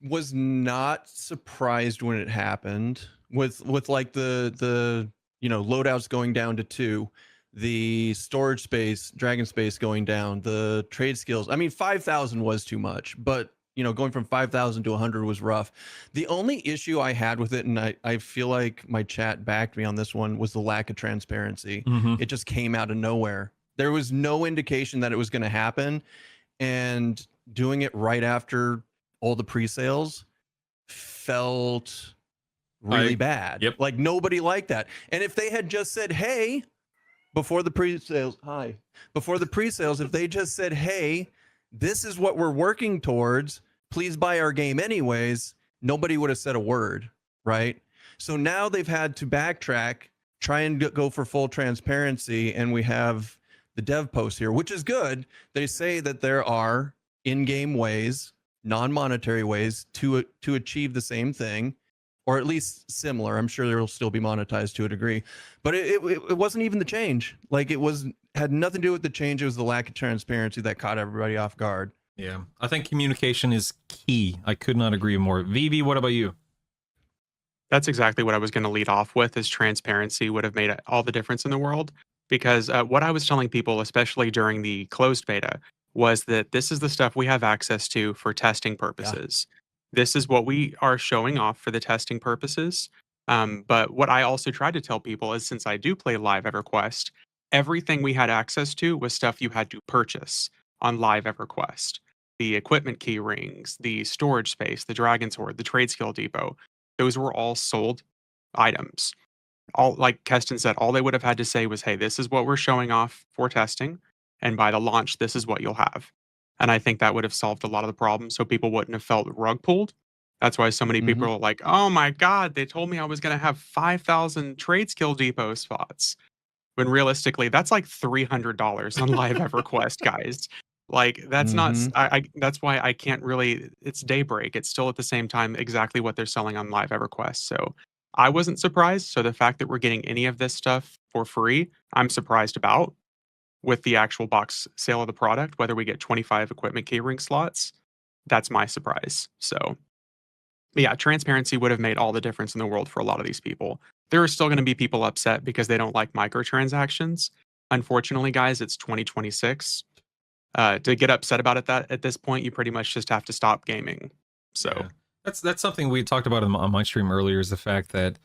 was not surprised when it happened with like the loadouts going down to 2, the storage space, dragon space going down, the trade skills. I mean, 5,000 was too much, but going from 5,000 to 100 was rough. The only issue I had with it, and I feel like my chat backed me on this one, was the lack of transparency. It just came out of nowhere. There was no indication that it was going to happen, and doing it right after all the pre-sales felt really bad. Yep. Like nobody liked that. And if they had just said, hey, before the pre-sales, if they just said, hey, this is what we're working towards, please buy our game anyways, nobody would have said a word, right? So now they've had to backtrack, try and go for full transparency, and we have the dev post here, which is good. They say that there are in-game ways, non-monetary ways to achieve the same thing, or at least similar. I'm sure there will still be monetized to a degree, but it wasn't even the change. Like had nothing to do with the change. It was the lack of transparency that caught everybody off guard. Yeah, I think communication is key. I could not agree more. VV, what about you? That's exactly what I was going to lead off with, is transparency would have made all the difference in the world. Because what I was telling people, especially during the closed beta, was that this is the stuff we have access to for testing purposes. Yeah. This is what we are showing off for the testing purposes. But what I also tried to tell people is, since I do play live EverQuest, everything we had access to was stuff you had to purchase on live EverQuest. The equipment key rings, the storage space, the Dragon's Hoard, the trade skill depot, those were all sold items. All, like Keston said, all they would have had to say was, hey, this is what we're showing off for testing, and by the launch, this is what you'll have. And I think that would have solved a lot of the problems, so people wouldn't have felt rug pulled. That's why so many people are like, oh my God, they told me I was going to have 5,000 trade skill depot spots. When realistically, that's like $300 on live EverQuest, guys. Like, that's not, that's why I can't really, it's Daybreak. It's still at the same time exactly what they're selling on live EverQuest. So I wasn't surprised. So the fact that we're getting any of this stuff for free, I'm surprised about. With the actual box sale of the product, whether we get 25 equipment keyring slots, that's my surprise. So yeah, transparency would have made all the difference in the world for a lot of these people. There are still going to be people upset because they don't like microtransactions. Unfortunately, guys, it's 2026. To get upset about it at this point, you pretty much just have to stop gaming. So yeah. That's something we talked about on my stream earlier, is the fact that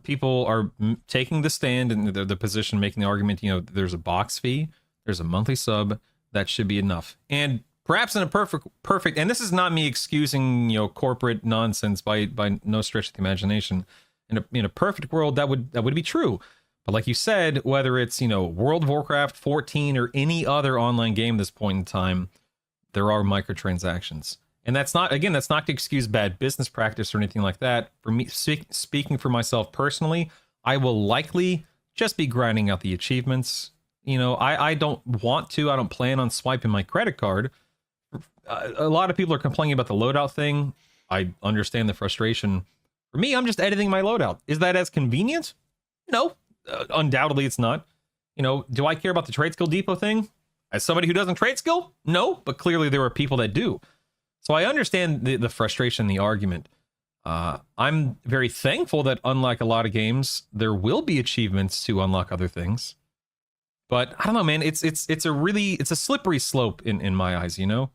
people are taking the stand and the position, making the argument, there's a box fee, there's a monthly sub, that should be enough. And perhaps in a perfect, and this is not me excusing, corporate nonsense by no stretch of the imagination. In a perfect world, that would be true. But like you said, whether it's, World of Warcraft 14 or any other online game at this point in time, there are microtransactions. And that's not to excuse bad business practice or anything like that. For me, speaking for myself personally, I will likely just be grinding out the achievements. I don't want to. I don't plan on swiping my credit card. A lot of people are complaining about the loadout thing. I understand the frustration. For me, I'm just editing my loadout. Is that as convenient? No, undoubtedly it's not. Do I care about the trade skill depot thing? As somebody who doesn't trade skill? No, but clearly there are people that do. So I understand the frustration, the argument. I'm very thankful that unlike a lot of games, there will be achievements to unlock other things. But I don't know, man. It's a slippery slope in my eyes, you know?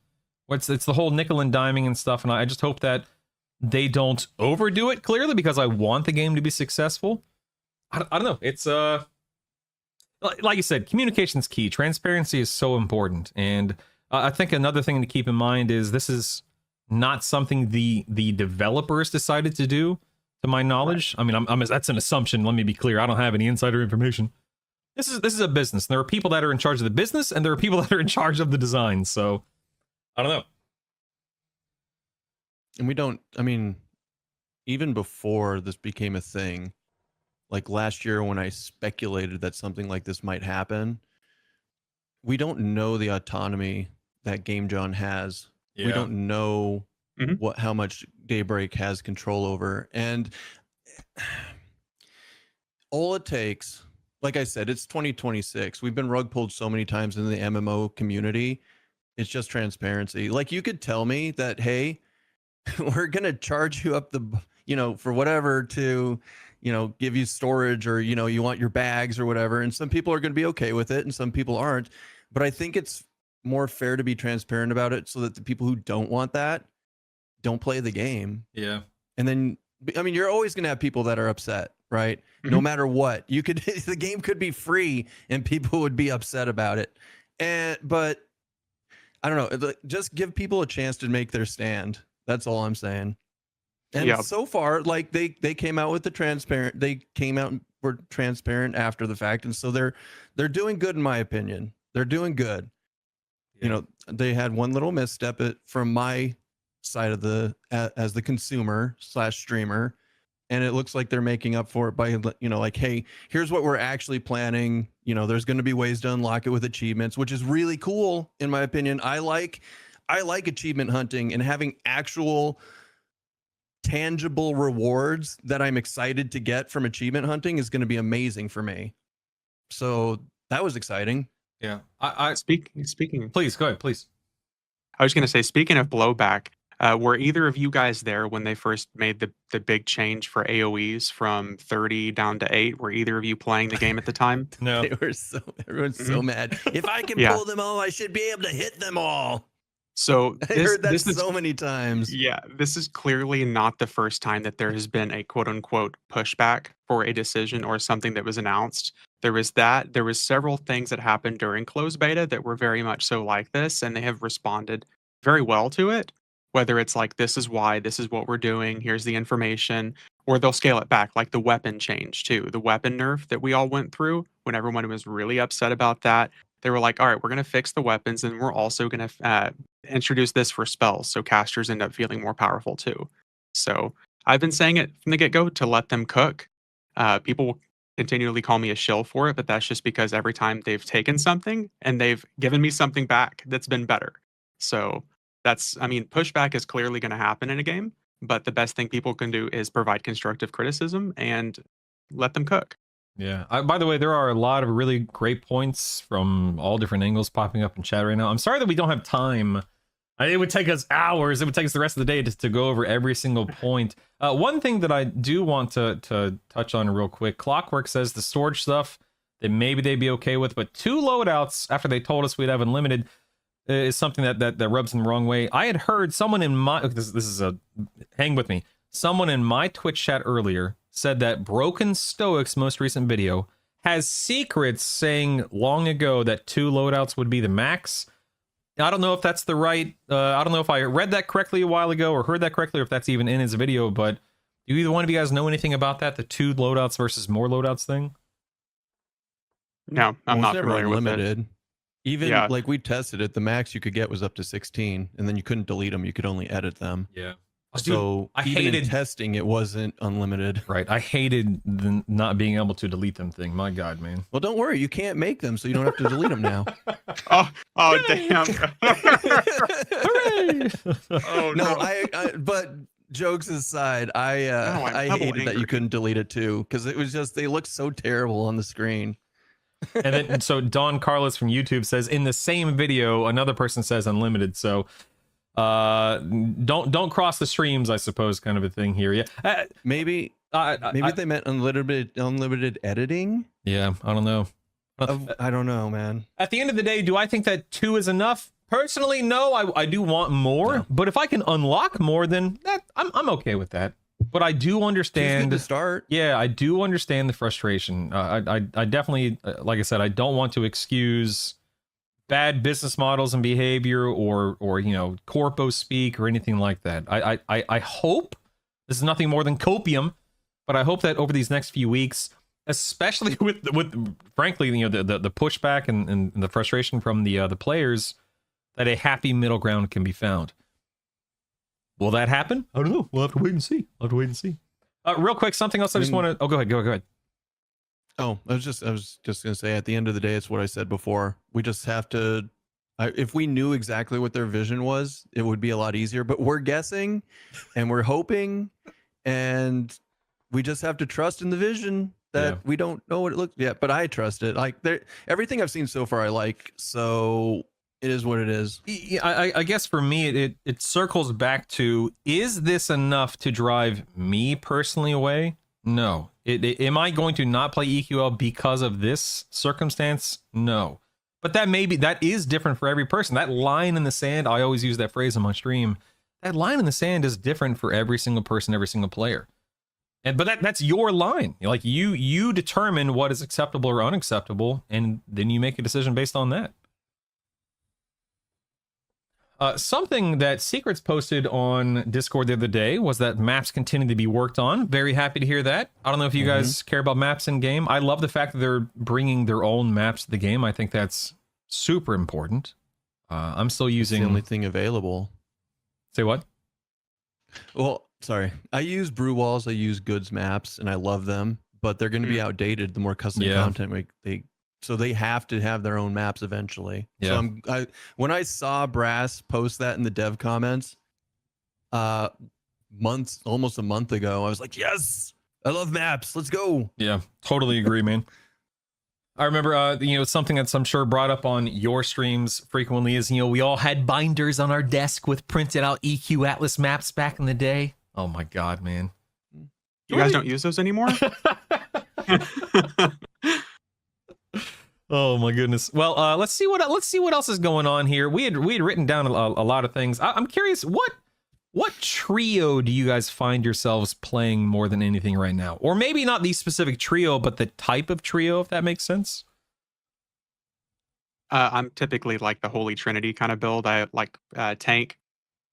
It's the whole nickel and diming and stuff, and I just hope that they don't overdo it, clearly, because I want the game to be successful. I don't know. It's like you said, communication's key. Transparency is so important, and I think another thing to keep in mind is this is not something the developers decided to do, to my knowledge. Right. I mean, that's an assumption. Let me be clear. I don't have any insider information. This is a business. There are people that are in charge of the business, and there are people that are in charge of the design. So I don't know. And we don't, I mean, even before this became a thing, like last year when I speculated that something like this might happen, we don't know the autonomy that Game John has. Yeah. We don't know how much Daybreak has control over. And all it takes, like I said, it's 2026. We've been rug pulled so many times in the MMO community. It's just transparency. Like, you could tell me that, hey, we're going to charge you up for whatever to, give you storage, or, you want your bags or whatever. And some people are going to be okay with it and some people aren't. But I think it's more fair to be transparent about it so that the people who don't want that don't play the game. Yeah. And then, I mean, you're always going to have people that are upset, right? No matter what. The game could be free and people would be upset about it. But I don't know, just give people a chance to make their stand. That's all I'm saying. And so far, like they came out with they came out and were transparent after the fact. And so they're doing good, in my opinion. They're doing good. Yeah. They had one little misstep from my side of as the consumer / streamer. And it looks like they're making up for it by, like, hey, here's what we're actually planning. There's going to be ways to unlock it with achievements, which is really cool, in my opinion. I like achievement hunting and having actual tangible rewards that I'm excited to get from achievement hunting is going to be amazing for me. So that was exciting. Yeah. Speaking. Please go ahead, please. I was going to say, speaking of blowback, were either of you guys there when they first made the big change for AoEs from 30 down to 8? Were either of you playing the game at the time? No. Everyone's so mad. If I can pull them all, I should be able to hit them all. So I heard that so many times. Yeah, this is clearly not the first time that there has been a quote unquote pushback for a decision or something that was announced. There was several things that happened during closed beta that were very much so like this, and they have responded very well to it. Whether it's like, this is why, this is what we're doing, here's the information, or they'll scale it back, like the weapon change too. The weapon nerf that we all went through when everyone was really upset about that. They were like, all right, we're going to fix the weapons, and we're also going to introduce this for spells, so casters end up feeling more powerful too. So I've been saying it from the get-go to let them cook. People continually call me a shill for it, but that's just because every time they've taken something and they've given me something back that's been better. So pushback is clearly going to happen in a game, but the best thing people can do is provide constructive criticism and let them cook. Yeah. By the way, there are a lot of really great points from all different angles popping up in chat right now. I'm sorry that we don't have time. It would take us hours. It would take us the rest of the day just to go over every single point. One thing that I do want to touch on real quick. Clockwork says the storage stuff that maybe they'd be okay with, but 2 loadouts after they told us we'd have unlimited is something that rubs in the wrong way. I had heard someone in my hang with me. Someone in my Twitch chat earlier said that Broken Stoic's most recent video has secrets saying long ago that 2 loadouts would be the max. I don't know if that's the right. I don't know if I read that correctly a while ago or heard that correctly, or if that's even in his video. But do either one of you guys know anything about that? The 2 loadouts versus more loadouts thing? No, I'm not familiar with it. Even like we tested it, the max you could get was up to 16, and then you couldn't delete them. You could only edit them. Yeah. So I hated testing. It wasn't unlimited. Right. I hated the not being able to delete them thing. My God, man. Well, don't worry. You can't make them, so you don't have to delete them now. oh, damn. Hooray! Oh, no. But jokes aside, I hated that you couldn't delete it too, because it was just, they looked so terrible on the screen. And then, so Don Carlos from YouTube says, in the same video, another person says unlimited. So Don't cross the streams, I suppose, kind of a thing here. Yeah. Maybe they meant unlimited editing. Yeah, I don't know. I don't know, man. At the end of the day, do I think that 2 is enough? Personally, no. I do want more, No. but if I can unlock more, then I'm okay with that. But I do understand to start. Yeah, I do understand the frustration. I definitely, like I said, I don't want to excuse bad business models and behavior or corpo speak or anything like that. I hope this is nothing more than copium, but I hope that over these next few weeks, especially with frankly, the pushback and the frustration from the players, that a happy middle ground can be found. Will that happen? I don't know. We'll have to wait and see. Real quick, something else I just want to. Oh, go ahead. Oh, I was just gonna say, at the end of the day, it's what I said before. We just have to. If we knew exactly what their vision was, it would be a lot easier. But we're guessing, and we're hoping, and we just have to trust in the vision that we don't know what it looks yet. But I trust it. Like everything I've seen so far, I like. So it is what it is. I guess for me, it circles back to, is this enough to drive me personally away? No. Am I going to not play EQL because of this circumstance? No. But that is different for every person. That line in the sand, I always use that phrase on my stream. That line in the sand is different for every single person, every single player. But that's your line. Like you determine what is acceptable or unacceptable, and then you make a decision based on that. Something that Secrets posted on Discord the other day was that maps continue to be worked on. Very happy to hear that. I don't know if you guys care about maps in game. I love the fact that they're bringing their own maps to the game. I think that's super important. I'm still using... It's the only thing available. Say what? Well, sorry. I use brew walls. I use goods maps, and I love them. But they're going to be outdated the more custom content so they have to have their own maps eventually. Yeah. So when I saw Brass post that in the dev comments, almost a month ago, I was like, yes, I love maps. Let's go. Yeah, totally agree, man. I remember, something that's I'm sure brought up on your streams frequently is, we all had binders on our desk with printed out EQ Atlas maps back in the day. Oh my God, man. You guys don't use those anymore? Oh my goodness. Well, let's see what else is going on here. We had written down a lot of things. I'm curious, what trio do you guys find yourselves playing more than anything right now? Or maybe not the specific trio, but the type of trio, if that makes sense. I'm typically like the Holy Trinity kind of build. I like tank,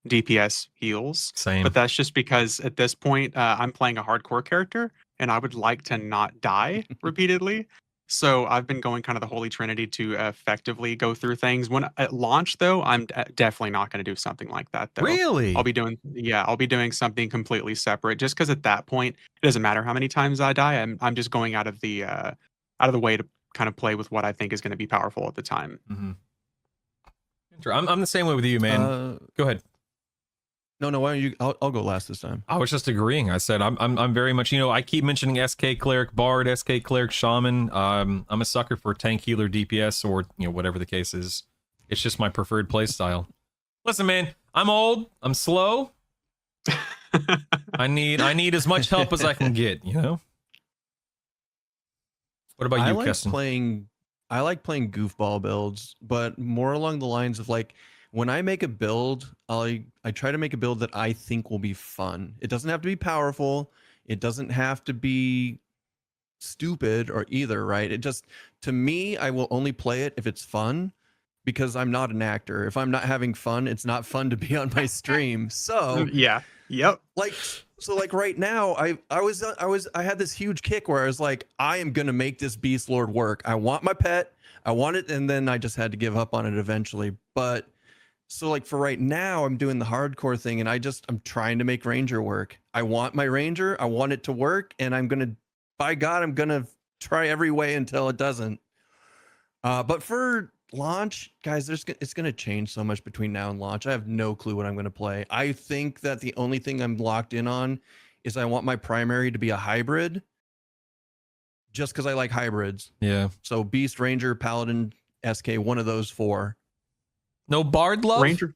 DPS, heals. Same. But that's just because at this point, I'm playing a hardcore character, and I would like to not die repeatedly. So I've been going kind of the Holy Trinity to effectively go through things. When at launch, though, I'm definitely not going to do something like that, though. Really? I'll be doing something completely separate. Just because at that point, it doesn't matter how many times I die. I'm just going out of the way to kind of play with what I think is going to be powerful at the time. Mm-hmm. I'm the same way with you, man. Go ahead. No, why don't you? I'll go last this time. I was just agreeing. I said I'm very much, I keep mentioning SK Cleric, Bard, SK Cleric, Shaman. I'm a sucker for tank, healer, DPS, or whatever the case is. It's just my preferred play style. Listen, man, I'm old, I'm slow. I need as much help as I can get, What about you, Keston? I like playing goofball builds, but more along the lines of like, when I make a build, I try to make a build that I think will be fun. It doesn't have to be powerful. It doesn't have to be stupid or either, right? It just, to me, I will only play it if it's fun, because I'm not an actor. If I'm not having fun, it's not fun to be on my stream. So yeah, yep. Like right now, I had this huge kick where I was like, I am gonna make this Beast Lord work. I want my pet, I want it, and then I just had to give up on it eventually. But so like for right now, I'm doing the hardcore thing, and I'm trying to make Ranger work. I want my Ranger, I want it to work, and by God, I'm gonna try every way until it doesn't. But for launch, guys, it's gonna change so much between now and launch. I have no clue what I'm gonna play. I think that the only thing I'm locked in on is I want my primary to be a hybrid, just because I like hybrids. Yeah. So Beast, Ranger, Paladin, SK, one of those four. No Bard love? Ranger.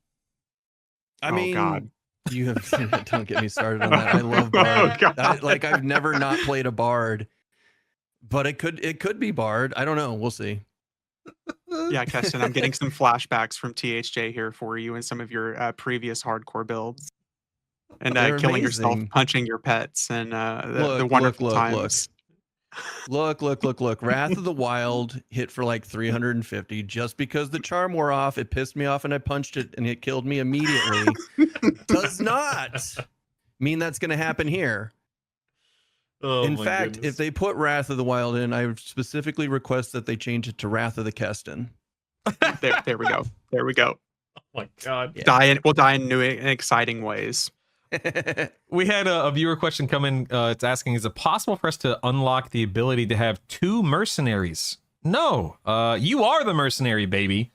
I Oh mean, God. you have don't get me started on that. I love Oh, Bard. God. I've never not played a Bard, but it could be Bard. I don't know. We'll see. Yeah, Keston, I'm getting some flashbacks from THJ here for you and some of your previous hardcore builds. And They're killing yourself, amazing. punching your pets, and the Look, wonderful times. Look. Wrath of the Wild hit for like 350 just because the charm wore off. It pissed me off and I punched it and it killed me immediately. Does not mean that's going to happen here. Oh, In my fact, goodness. if they put Wrath of the Wild in, I would specifically request that they change it to Wrath of the Keston. There we go. There we go. Oh my God. Yeah. We'll die in new and exciting ways. We had a viewer question come in. It's asking, is it possible for us to unlock the ability to have 2 mercenaries? No, you are the mercenary, baby.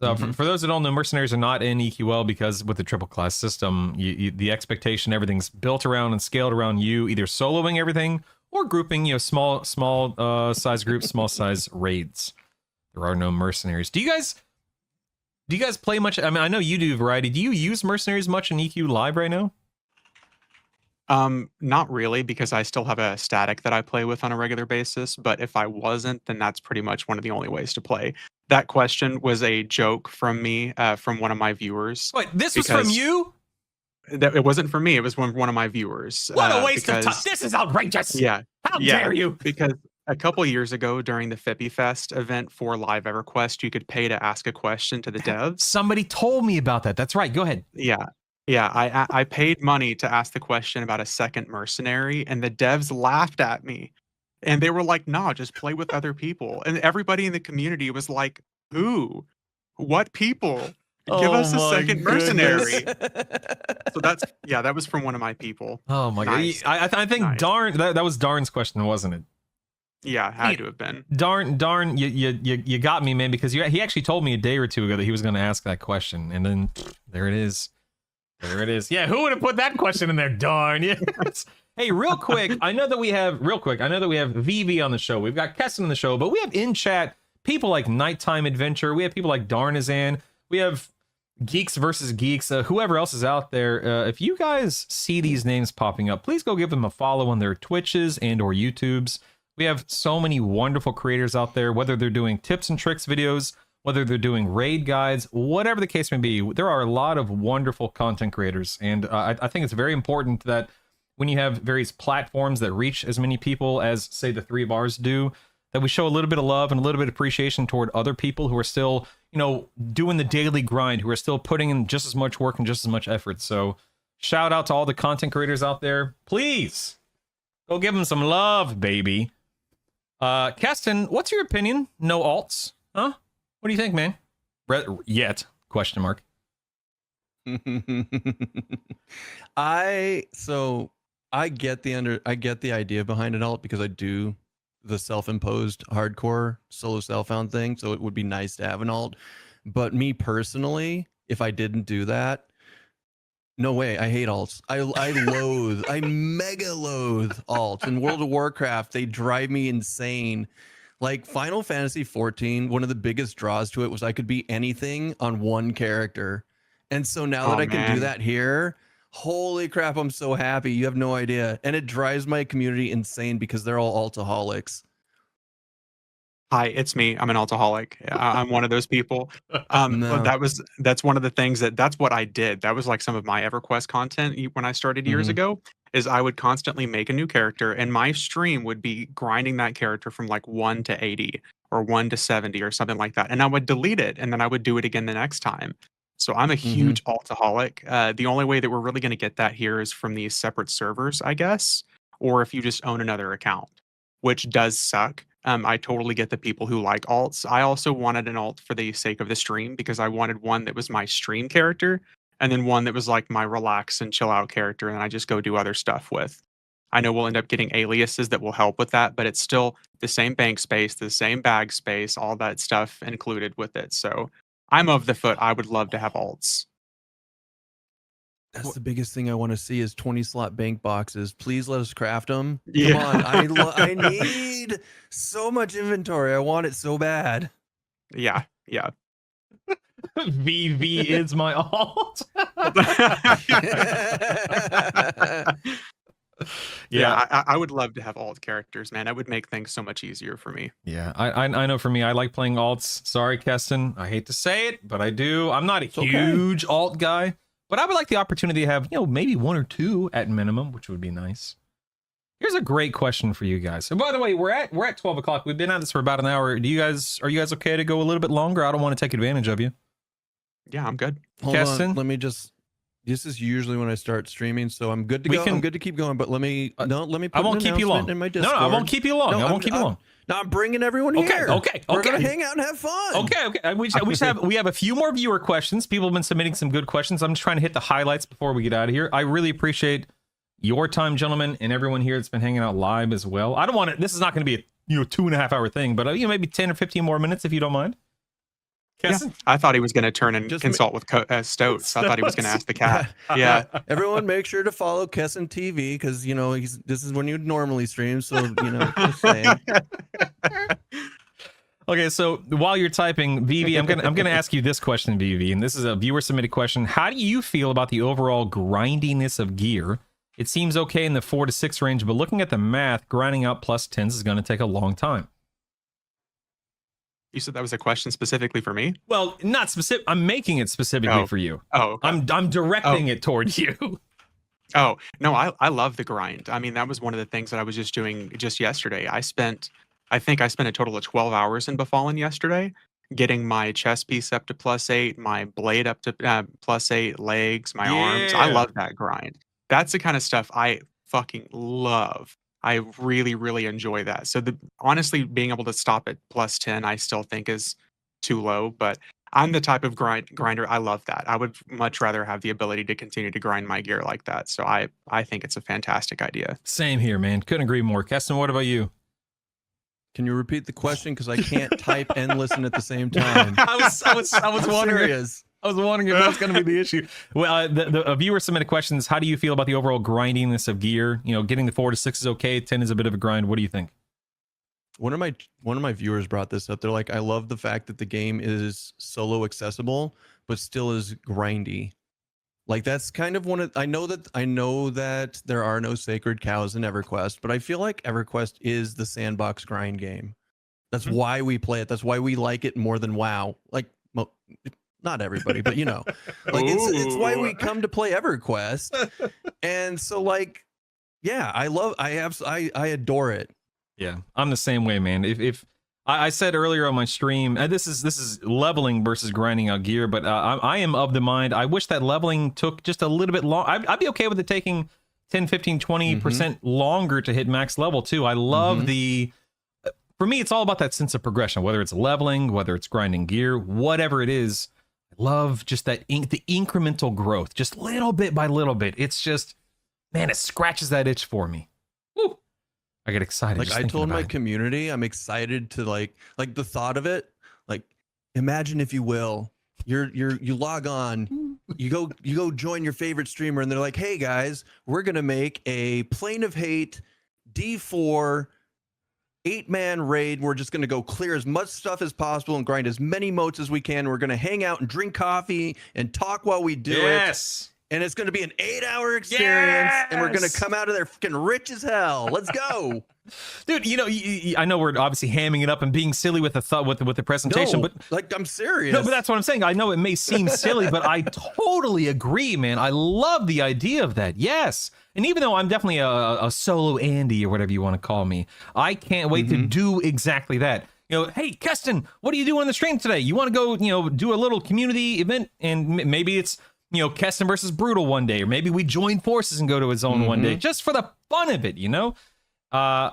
So for those that don't know, mercenaries are not in EQL because with the triple class system, the expectation, everything's built around and scaled around you, either soloing everything or grouping, small size groups, small size raids. There are no mercenaries. Do you guys play much? I mean, I know you do, Variety. Do you use mercenaries much in EQ Live right now? Not really, because I still have a static that I play with on a regular basis. But if I wasn't, then that's pretty much one of the only ways to play. That question was a joke from me, from one of my viewers. Wait, this was from you? It wasn't for me. It was from one of my viewers. What a waste of time! This is outrageous. Yeah. How dare you? Because a couple years ago during the Fippy Fest event for Live EverQuest, you could pay to ask a question to the devs. Somebody told me about that. That's right. Go ahead. Yeah. I paid money to ask the question about a second mercenary, and the devs laughed at me. And they were like, "Nah, just play with other people." And everybody in the community was like, "Who? What people? Give us a second mercenary." So that was from one of my people. Oh my Nice. God. I think Nice. Darn, that was Darn's question, wasn't it? Yeah, had to have been. Darn, you got me, man, because he actually told me a day or two ago that he was going to ask that question, and then there it is. There it is. Yeah, who would have put that question in there? Darn. Yes. Hey, real quick, I know that we have VV on the show. We've got Keston on the show, but we have in chat people like Nighttime Adventure. We have people like Darnazan. We have Geeks versus Geeks. Whoever else is out there. If you guys see these names popping up, please go give them a follow on their Twitches and or YouTubes. We have so many wonderful creators out there, whether they're doing tips and tricks videos, whether they're doing raid guides, whatever the case may be. There are a lot of wonderful content creators, and I think it's very important that when you have various platforms that reach as many people as, say, the 3 bars do, that we show a little bit of love and a little bit of appreciation toward other people who are still, doing the daily grind, who are still putting in just as much work and just as much effort. So shout out to all the content creators out there. Please go give them some love, baby. Keston, what's your opinion? No alts? Huh? What do you think, man? Yet? Question mark. I get the idea behind it all because I do the self-imposed hardcore solo self-found thing, so it would be nice to have an alt. But me personally, if I didn't do that, no way. I hate alts. I mega loathe alts. In World of Warcraft, they drive me insane. Like Final Fantasy 14, one of the biggest draws to it was I could be anything on one character. And so now that I can do that here, holy crap, I'm so happy. You have no idea. And it drives my community insane because they're all altaholics. Hi, it's me. I'm an altaholic. I'm one of those people. No. That's one of the things that's what I did. That was like some of my EverQuest content when I started years ago, is I would constantly make a new character and my stream would be grinding that character from like 1 to 80 or 1 to 70 or something like that. And I would delete it and then I would do it again the next time. So I'm a huge altaholic. The only way that we're really going to get that here is from these separate servers, I guess, or if you just own another account, which does suck. I totally get the people who like alts. I also wanted an alt for the sake of the stream because I wanted one that was my stream character and then one that was like my relax and chill out character and I just go do other stuff with. I know we'll end up getting aliases that will help with that, but it's still the same bank space, the same bag space, all that stuff included with it. So I'm of the foot. I would love to have alts. That's the biggest thing I want to see is 20 slot bank boxes. Please let us craft them. Yeah. Come on. I need so much inventory. I want it so bad. Yeah. VV is my alt. Yeah, I would love to have alt characters, man. That would make things so much easier for me. Yeah, I know for me, I like playing alts. Sorry, Keston. I hate to say it, but I do. I'm not a huge alt guy, but I would like the opportunity to have, maybe 1 or 2 at minimum, which would be nice. Here's a great question for you guys. And by the way, we're at 12 o'clock. We've been at this for about an hour. Are you guys okay to go a little bit longer? I don't want to take advantage of you. Yeah, I'm good. Keston? Let me just. This is usually when I start streaming, so I'm good to go. I'm good to keep going, but let me. Let me. Put I won't keep you long. In my Discord. No, I won't keep you long. I won't keep you long. No, I'm bringing everyone here. Okay. We're gonna hang out and have fun. Okay. We have a few more viewer questions. People have been submitting some good questions. I'm just trying to hit the highlights before we get out of here. I really appreciate your time, gentlemen, and everyone here that's been hanging out live as well. I don't want to. This is not going to be a 2.5 hour thing, but maybe 10 or 15 more minutes if you don't mind. Keston? Yeah, I thought he was going to turn and consult with Stoats. I thought he was going to ask the cat. Yeah. Everyone, make sure to follow KestonTV because this is when you normally stream. So just saying. Okay, so while you're typing, VV, I'm gonna ask you this question, VV, and this is a viewer submitted question. How do you feel about the overall grindiness of gear? It seems okay in the 4 to 6 range, but looking at the math, grinding out +10s is going to take a long time. You said that was a question specifically for me? Well, not specific. I'm making it specifically for you. Oh, okay. I'm directing it towards you. Oh, no, I love the grind. I mean, that was one of the things that I was just doing just yesterday. I think I spent a total of 12 hours in Befallen yesterday, getting my chest piece up to +8, my blade up to +8, legs, my arms. I love that grind. That's the kind of stuff I fucking love. I really, really enjoy that. So honestly, being able to stop at +10, I still think is too low, but I'm the type of grinder. I love that. I would much rather have the ability to continue to grind my gear like that. So I think it's a fantastic idea. Same here, man. Couldn't agree more. Keston, what about you? Can you repeat the question? Because I can't type and listen at the same time. I was wondering. I was wondering if that's going to be the issue. Well, the viewer submitted questions. How do you feel about the overall grindiness of gear? Getting the 4 to 6 is okay. 10 is a bit of a grind. What do you think? One of my viewers brought this up. They're like, I love the fact that the game is solo accessible, but still is grindy. Like that's kind of one of. I know that there are no sacred cows in EverQuest, but I feel like EverQuest is the sandbox grind game. That's why we play it. That's why we like it more than WoW. Like. Well, not everybody, but like it's why we come to play EverQuest. And so like, yeah, I adore it. Yeah, I'm the same way, man. If I said earlier on my stream, this is leveling versus grinding out gear, but I am of the mind, I wish that leveling took just a little bit long. I'd be okay with it taking 10, 15, 20% longer to hit max level too. I love for me, it's all about that sense of progression, whether it's leveling, whether it's grinding gear, whatever it is. Love just that the incremental growth, just little bit by little bit. It's just, man, it scratches that itch for me. Woo. I get excited. Like I told my community, I'm excited to like the thought of it. Like, imagine if you will, you log on, you go join your favorite streamer, and they're like, hey guys, we're gonna make a Plane of Hate D4 8-man raid. We're just going to go clear as much stuff as possible and grind as many motes as we can. We're going to hang out and drink coffee and talk while we do it. And it's going to be an 8-hour experience. And we're going to come out of there freaking rich as hell. Let's go. Dude, I know we're obviously hamming it up and being silly with the thought with the presentation, but like I'm serious. No, but that's what I'm saying. I know it may seem silly, but I totally agree, man. I love the idea of that. Yes. And even though I'm definitely a solo Andy or whatever you want to call me, I can't wait to do exactly that. Hey, Keston, what are you doing on the stream today? You want to go, do a little community event, and maybe it's, Keston versus Brutal one day, or maybe we join forces and go to a zone one day, just for the fun of it, Yeah.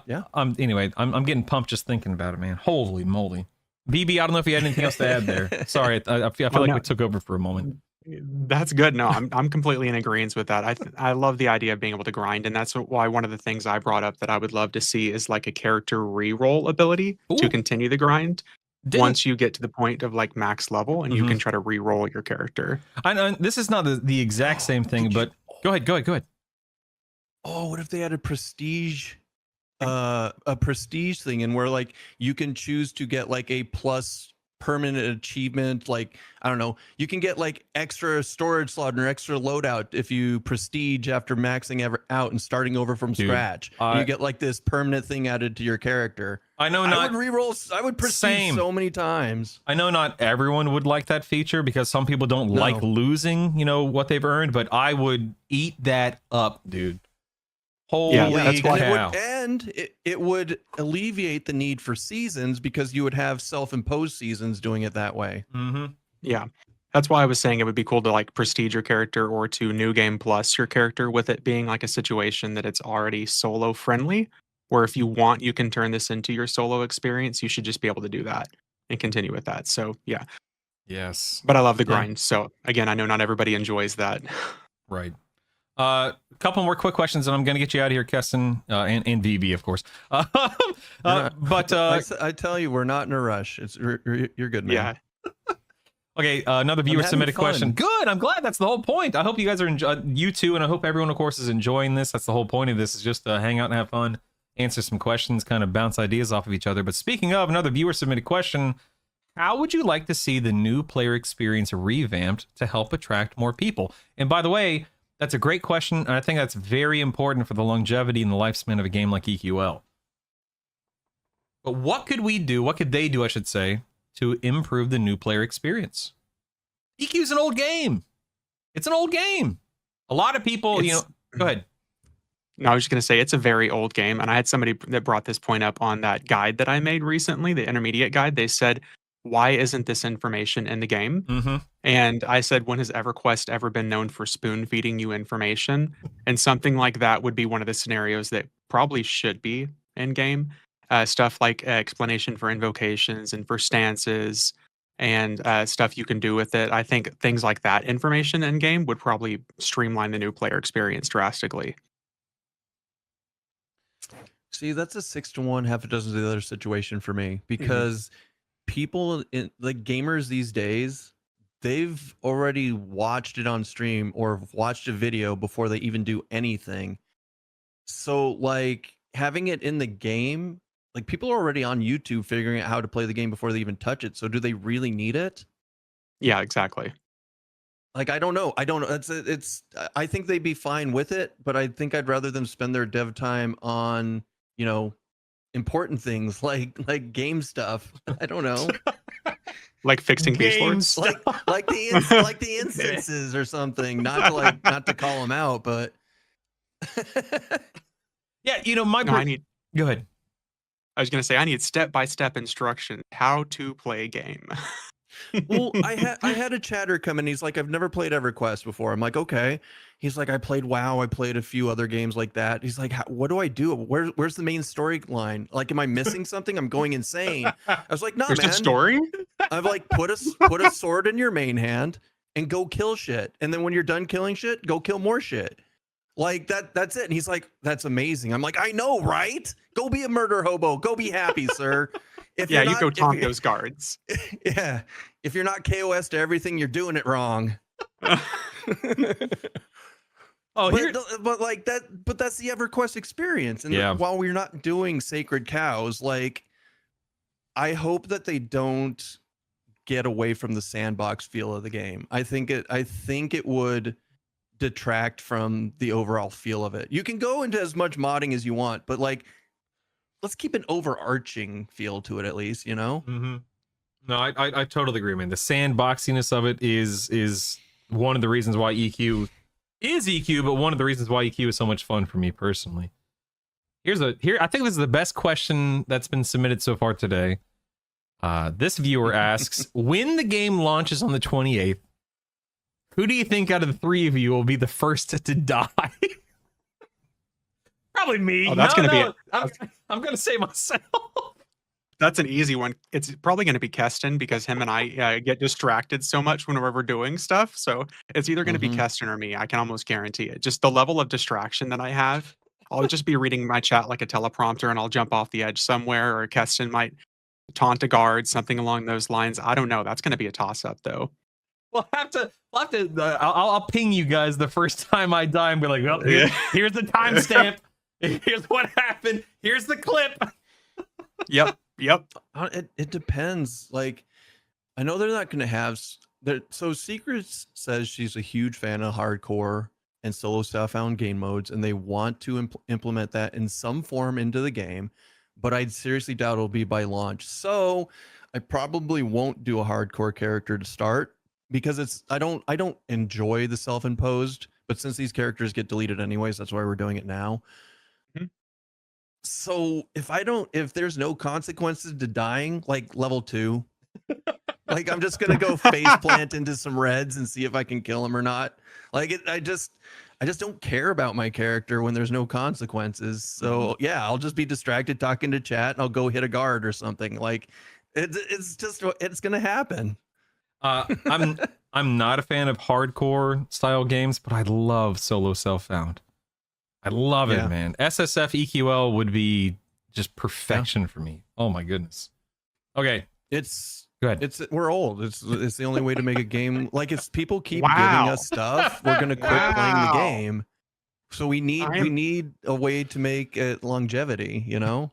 Anyway, I'm getting pumped just thinking about it, man. Holy moly. BB, I don't know if you had anything else to add there. Sorry, I feel like we took over for a moment. That's good. No, I'm completely in agreement with that. I love the idea of being able to grind, and that's why one of the things I brought up that I would love to see is like a character reroll ability to continue the grind once you get to the point of like max level, and you can try to reroll your character. I know this is not the exact same thing, but go ahead. Oh, what if they had a prestige thing, and where like you can choose to get like a plus permanent achievement. Like, I don't know, you can get like extra storage slot or extra loadout if you prestige after maxing out and starting over from scratch. And you get like this permanent thing added to your character. I know I would reroll. I would prestige so many times. I know not everyone would like that feature because some people don't like losing, you know, what they've earned, but I would eat that up, dude. Holy cow. And it would alleviate the need for seasons because you would have self-imposed seasons doing it that way. Mm-hmm. Yeah. That's why I was saying it would be cool to like prestige your character or to New Game Plus your character, with it being like a situation that it's already solo friendly, where if you want, you can turn this into your solo experience. You should just be able to do that and continue with that. So yeah. Yes. But I love the grind. So again, I know not everybody enjoys that. Right. A couple more quick questions, and I'm going to get you out of here, Keston, and VB, of course. But I tell you, we're not in a rush. You're good, man. Yeah. Okay, another viewer submitted question. Good. I'm glad. That's the whole point. I hope you guys are you too, and I hope everyone, of course, is enjoying this. That's the whole point of this, is just to hang out and have fun, answer some questions, kind of bounce ideas off of each other. But speaking of, another viewer submitted question. How would you like to see the new player experience revamped to help attract more people? And by the way, that's a great question, and I think that's very important for the longevity and the lifespan of a game like EQL. But what could we do, what could they do, I should say, to improve the new player experience? EQ's an old game. It's an old game. A lot of people, you know, go ahead. No, I was just going to say it's a very old game, and I had somebody that brought this point up on that guide that I made recently, the intermediate guide. They said, why isn't this information in the game? Mm-hmm. And I said, when has EverQuest ever been known for spoon feeding you information? And something like that would be one of the scenarios that probably should be in game. Stuff like explanation for invocations and for stances and stuff you can do with it. I think things like that information in game would probably streamline the new player experience drastically. See, that's a 6-to-1, half a dozen to the other situation for me, because people, like gamers these days, they've already watched it on stream or watched a video before they even do anything. So like having it in the game, like people are already on YouTube figuring out how to play the game before they even touch it. So do they really need it? Yeah, exactly. Like, I don't know. I think they'd be fine with it, but I think I'd rather them spend their dev time on, you know, important things like game stuff. I don't know. Like fixing beast lords, like the instances or something. Not to call them out, but yeah, you know, go ahead. I was going to say I need step-by-step instruction how to play a game. Well, I had a chatter come in. He's like, I've never played EverQuest before. I'm like, okay. He's like, I played WoW. I played a few other games like that. He's like, what do I do? Where's the main storyline? Like, am I missing something? I'm going insane. I was like, no, There's man. a story? I've like put a sword in your main hand and go kill shit. And then when you're done killing shit, go kill more shit. Like that's it. And he's like, that's amazing. I'm like, I know, right? Go be a murder hobo. Go be happy, sir. You go taunt those guards. Yeah. If you're not KOS to everything, you're doing it wrong. But like that, but that's the EverQuest experience. And while we're not doing sacred cows, like I hope that they don't get away from the sandbox feel of the game. I think it would detract from the overall feel of it. You can go into as much modding as you want, but like let's keep an overarching feel to it at least, you know? Mm-hmm. No, I totally agree, man. The sandboxiness of it is one of the reasons why EQ is EQ, but one of the reasons why EQ is so much fun for me personally. I think this is the best question that's been submitted so far today. This viewer asks, when the game launches on the 28th, who do you think out of the three of you will be the first to die? Probably me. Oh, that's going to be I'm going to say myself. That's an easy one. It's probably going to be Keston, because him and I get distracted so much whenever we're doing stuff. So it's either going to be Keston or me. I can almost guarantee it. Just the level of distraction that I have. I'll just be reading my chat like a teleprompter and I'll jump off the edge somewhere, or Keston might taunt a guard, something along those lines. I don't know. That's going to be a toss-up, though. I'll ping you guys the first time I die and be like, well, here's the timestamp. Here's what happened. Here's the clip. Yep. It depends. Like I know they're not going to have. So Secrets says she's a huge fan of hardcore and solo Southbound game modes, and they want to implement that in some form into the game. But I'd seriously doubt it'll be by launch. So I probably won't do a hardcore character to start because I don't enjoy the self-imposed. But since these characters get deleted anyways, that's why we're doing it now. Mhm. So if there's no consequences to dying, like level 2, like I'm just gonna go face plant into some reds and see if I can kill him or not. I just don't care about my character when there's no consequences. So yeah, I'll just be distracted talking to chat and I'll go hit a guard or something. Like it's gonna happen. I'm not a fan of hardcore style games, but I love solo self-found. I love it, man. SSF EQL would be just perfection for me. Oh my goodness. Okay. Go ahead. We're old. It's the only way to make a game. Like if people keep giving us stuff, we're gonna quit playing the game. So we need a way to make it longevity, you know?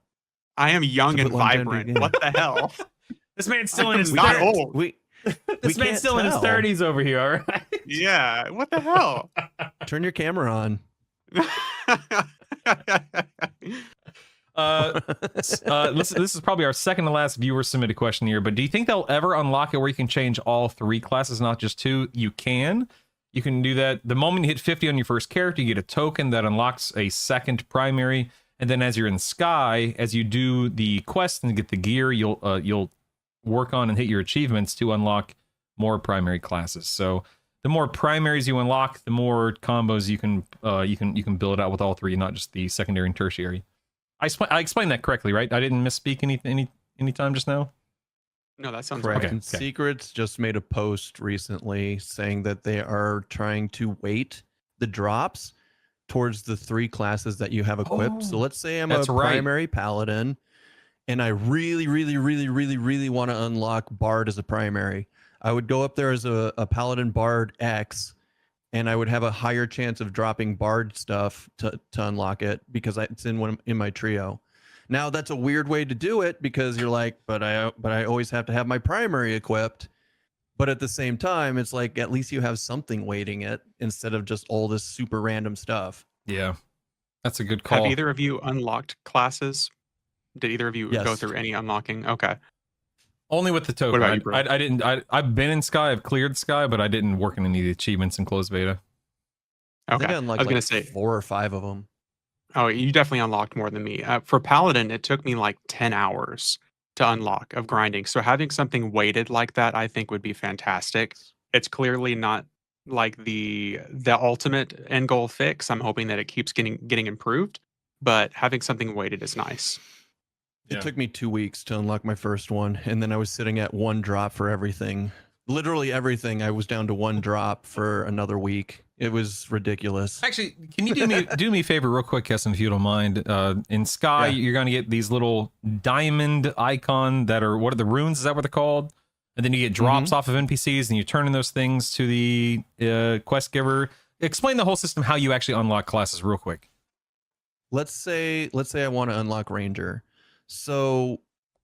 I am young and vibrant. What the hell? This man's still in his not 30s. old. This man's still in his 30s over here, all right? Yeah. What the hell? Turn your camera on. This is probably our second to last viewer submitted question here, but do you think they'll ever unlock it where you can change all 3 classes, not just 2? You can do that the moment you hit 50 on your first character. You get a token that unlocks a second primary, and then as you're in Sky, as you do the quest and get the gear, you'll work on and hit your achievements to unlock more primary classes. So the more primaries you unlock, the more combos you can build out with all 3, not just the secondary and tertiary. I explained that correctly, right? I didn't misspeak any time just now? No, that sounds correct. right. Okay. Secrets just made a post recently saying that they are trying to weight the drops towards the 3 classes that you have equipped. So let's say I'm a primary paladin and I really want to unlock Bard as a primary. I would go up there as a Paladin Bard X, and I would have a higher chance of dropping Bard stuff to unlock it because it's in my trio. Now that's a weird way to do it because you're like, but I always have to have my primary equipped. But at the same time, it's like at least you have something weighting it instead of just all this super random stuff. Yeah, that's a good call. Have either of you unlocked classes? Did either of you Yes. go through any unlocking? Okay. Only with the token. What about you, bro? I didn't. I've been in Sky. I've cleared Sky, but I didn't work in any of the achievements in closed beta. Okay. I was gonna say 4 or 5 of them. Oh, you definitely unlocked more than me. For Paladin, it took me like 10 hours to unlock of grinding. So having something weighted like that, I think would be fantastic. It's clearly not like the ultimate end goal fix. I'm hoping that it keeps getting improved, but having something weighted is nice. It took me 2 weeks to unlock my first one, and then I was sitting at 1 drop for everything. Literally everything. I was down to 1 drop for another week. It was ridiculous. Actually, can you do me a favor real quick, Keston, if you don't mind? In Sky, you're going to get these little diamond icon that are, what are the runes? Is that what they're called? And then you get drops off of NPCs, and you turn in those things to the quest giver. Explain the whole system, how you actually unlock classes real quick. Let's say I want to unlock Ranger. So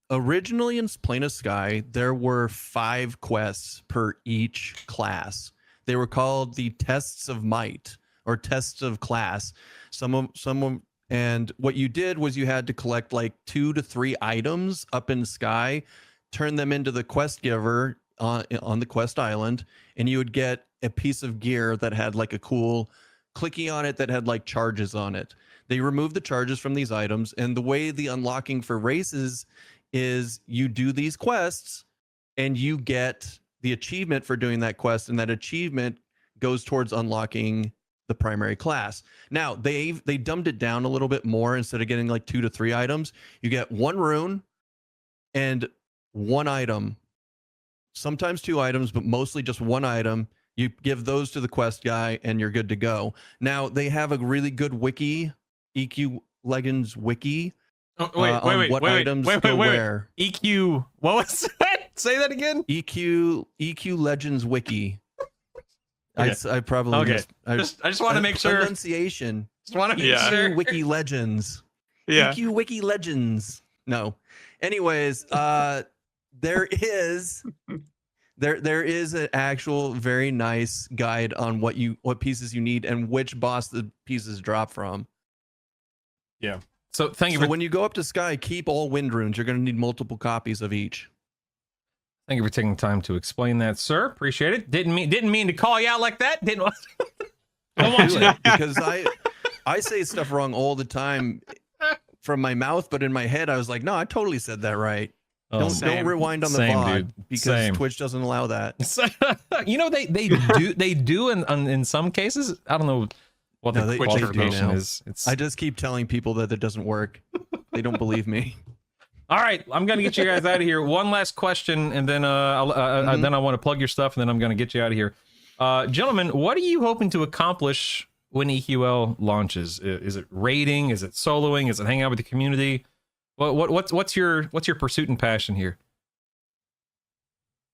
originally in Plane of Sky, there were 5 quests per each class. They were called the Tests of Might or Tests of Class. And what you did was you had to collect like 2 to 3 items up in Sky, turn them into the quest giver on the quest island, and you would get a piece of gear that had like a cool clicky on it that had like charges on it. They remove the charges from these items, and the way the unlocking for races is you do these quests and you get the achievement for doing that quest, and that achievement goes towards unlocking the primary class. Now, they dumbed it down a little bit more. Instead of getting like 2 to 3 items, you get 1 rune and 1 item. Sometimes 2 items, but mostly just 1 item. You give those to the quest guy and you're good to go. Now, they have a really good wiki, EQ Legends wiki. Oh, wait, items go where. EQ, what was that? Say that again. EQ Legends wiki. Okay. I probably I just want to make sure. Pronunciation. Just want to make sure. Wiki Legends. Yeah. EQ Wiki Legends. No. Anyways, there is There is an actual very nice guide on what pieces you need and which boss the pieces drop from. Yeah. So thank you So for when you go up to Sky, keep all wind runes. You're going to need multiple copies of each. thank you for taking time to explain that, sir. Appreciate it. Didn't mean to call you out like that. Didn't want I want you because I say stuff wrong all the time from my mouth, but in my head I was like, no, I totally said that right. Don't rewind on the VOD dude. because Twitch doesn't allow that. You know, they do in some cases. I don't know what the qualification is. I just keep telling people that it doesn't work. They don't believe me. All right, I'm gonna get you guys out of here. One last question, and then then I want to plug your stuff, and then I'm gonna get you out of here. Gentlemen, what are you hoping to accomplish when EQL launches? Is it raiding? Is it soloing? Is it hanging out with the community? What's your pursuit and passion here?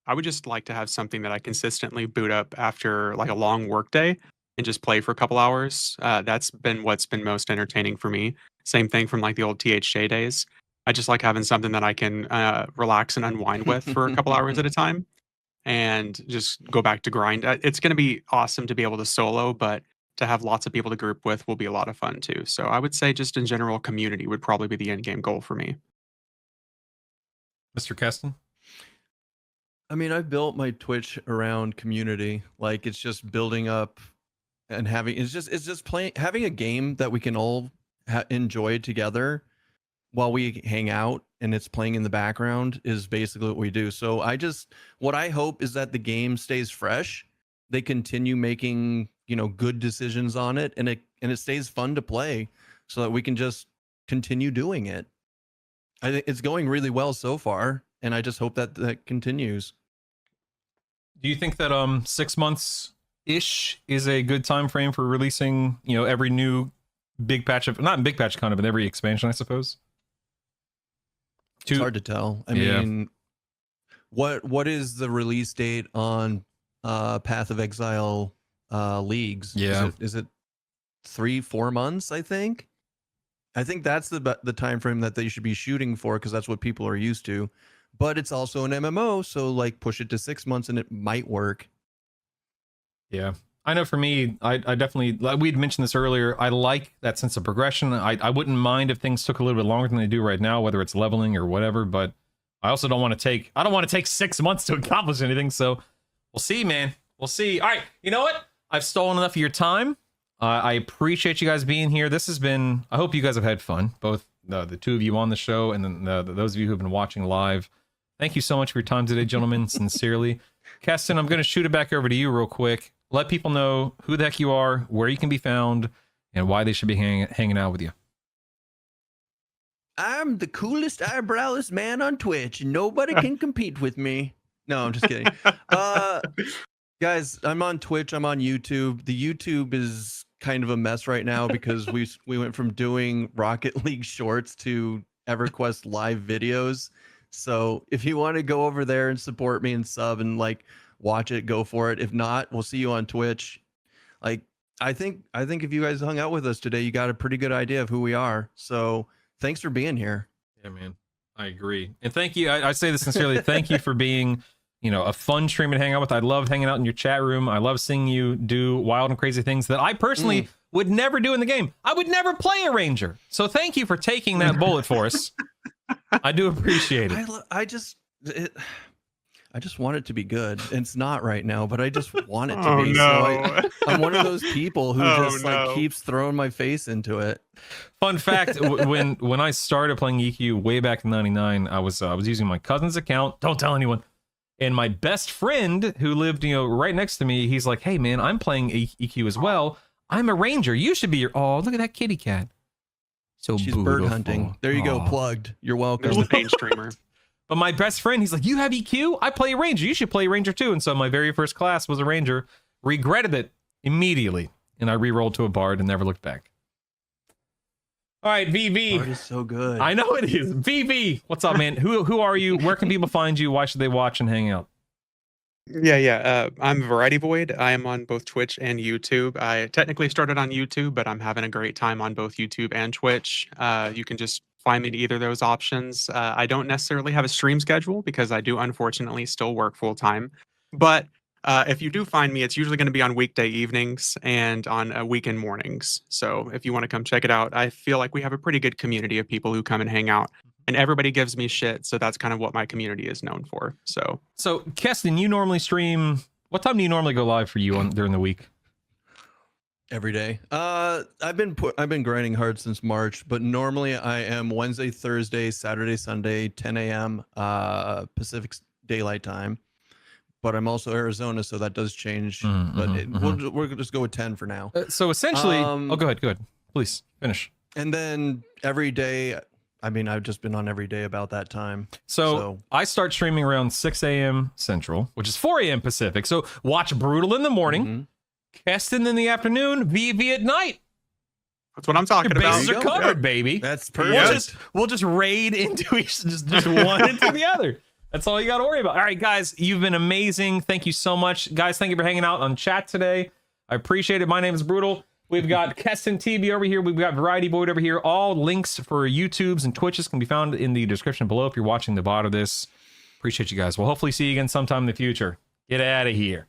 I would just like to have something that I consistently boot up after like a long work day and just play for a couple hours. That's been what's been most entertaining for me. Same thing from like the old THJ days. I just like having something that I can relax and unwind with for a couple hours at a time and just go back to grind. It's going to be awesome to be able to solo, but to have lots of people to group with will be a lot of fun too. So I would say just in general, community would probably be the end game goal for me. Mr. Keston? I mean, I've built my Twitch around community. Like it's just building up and having having a game that we can all enjoy together while we hang out and it's playing in the background is basically what we do. So what I hope is that the game stays fresh. They continue making, good decisions on it and it stays fun to play so that we can just continue doing it. I think it's going really well so far and I just hope that continues. Do you think that 6 months ish is a good time frame for releasing, every new big patch of, not big patch kind of, but every expansion, I suppose? It's hard to tell. I mean, what is the release date on Path of Exile leagues? Yeah. Is it 3-4 months? I think that's the time frame that they should be shooting for because that's what people are used to. But it's also an MMO, so like push it to 6 months and it might work. Yeah. I know for me, I definitely, we'd mentioned this earlier, I like that sense of progression. I wouldn't mind if things took a little bit longer than they do right now, whether it's leveling or whatever, but I also don't want to take 6 months to accomplish anything, so we'll see, man. We'll see. All right, you know what? I've stolen enough of your time. I appreciate you guys being here. This has been, I hope you guys have had fun, both the two of you on the show and then those of you who've been watching live. Thank you so much for your time today, gentlemen, sincerely. Keston, I'm going to shoot it back over to you real quick. Let people know who the heck you are, where you can be found, and why they should be hanging out with you. I'm the coolest eyebrowless man on Twitch, and nobody can compete with me. No, I'm just kidding. Guys, I'm on Twitch. I'm on YouTube. The YouTube is kind of a mess right now because we went from doing Rocket League shorts to EverQuest live videos. So if you want to go over there and support me and sub and watch it, go for it. If not, we'll see you on Twitch. I think if you guys hung out with us today, you got a pretty good idea of who we are. So thanks for being here. Yeah, man. I agree. And thank you. I say this sincerely. Thank you for being, a fun streamer to hang out with. I love hanging out in your chat room. I love seeing you do wild and crazy things that I personally would never do in the game. I would never play a ranger. So thank you for taking that bullet for us. I do appreciate it. I just want it to be good. It's not right now, but I just want it to be. No. So I'm one of those people who keeps throwing my face into it. Fun fact: when I started playing EQ way back in '99, I was using my cousin's account. Don't tell anyone. And my best friend, who lived right next to me, he's like, "Hey man, I'm playing EQ as well. I'm a ranger. You should be your." Oh, look at that kitty cat. So she's beautiful. bird hunting. There you go. Plugged. You're welcome. There's the pain streamer. But my best friend, he's like, "You have EQ? I play a ranger. You should play a ranger too." And so my very first class was a ranger. Regretted it immediately, and I re-rolled to a bard and never looked back. All right, VV. Bard is so good. I know it is. VV, what's up, man? Who are you? Where can people find you? Why should they watch and hang out? Yeah. I'm VarietyVoid. I am on both Twitch and YouTube. I technically started on YouTube, but I'm having a great time on both YouTube and Twitch. You can just find me to either of those options. I don't necessarily have a stream schedule because I do unfortunately still work full time. But if you do find me, it's usually going to be on weekday evenings and on weekend mornings. So if you want to come check it out, I feel like we have a pretty good community of people who come and hang out. And everybody gives me shit, so that's kind of what my community is known for. So Keston, you normally stream. What time do you normally go live for you during the week? Every day. I've been grinding hard since March, but normally I am Wednesday, Thursday, Saturday, Sunday, 10 a.m. Pacific Daylight Time. But I'm also Arizona, so that does change. We'll just go with 10 for now. So essentially, go ahead, please finish. And then every day, I mean, I've just been on every day about that time. So I start streaming around 6 a.m. Central, which is 4 a.m. Pacific. So watch Brutal in the morning, Keston in the afternoon, VV at night. That's what I'm talking Your about. bases are covered, baby. That's perfect. We'll just raid into each, just one into the other. That's all you got to worry about. All right, guys, you've been amazing. Thank you so much. Guys, thank you for hanging out on chat today. I appreciate it. My name is Brutal. We've got KestonTV over here. We've got VarietyVoid over here. All links for YouTubes and Twitches can be found in the description below if you're watching the VOD of this. Appreciate you guys. We'll hopefully see you again sometime in the future. Get out of here.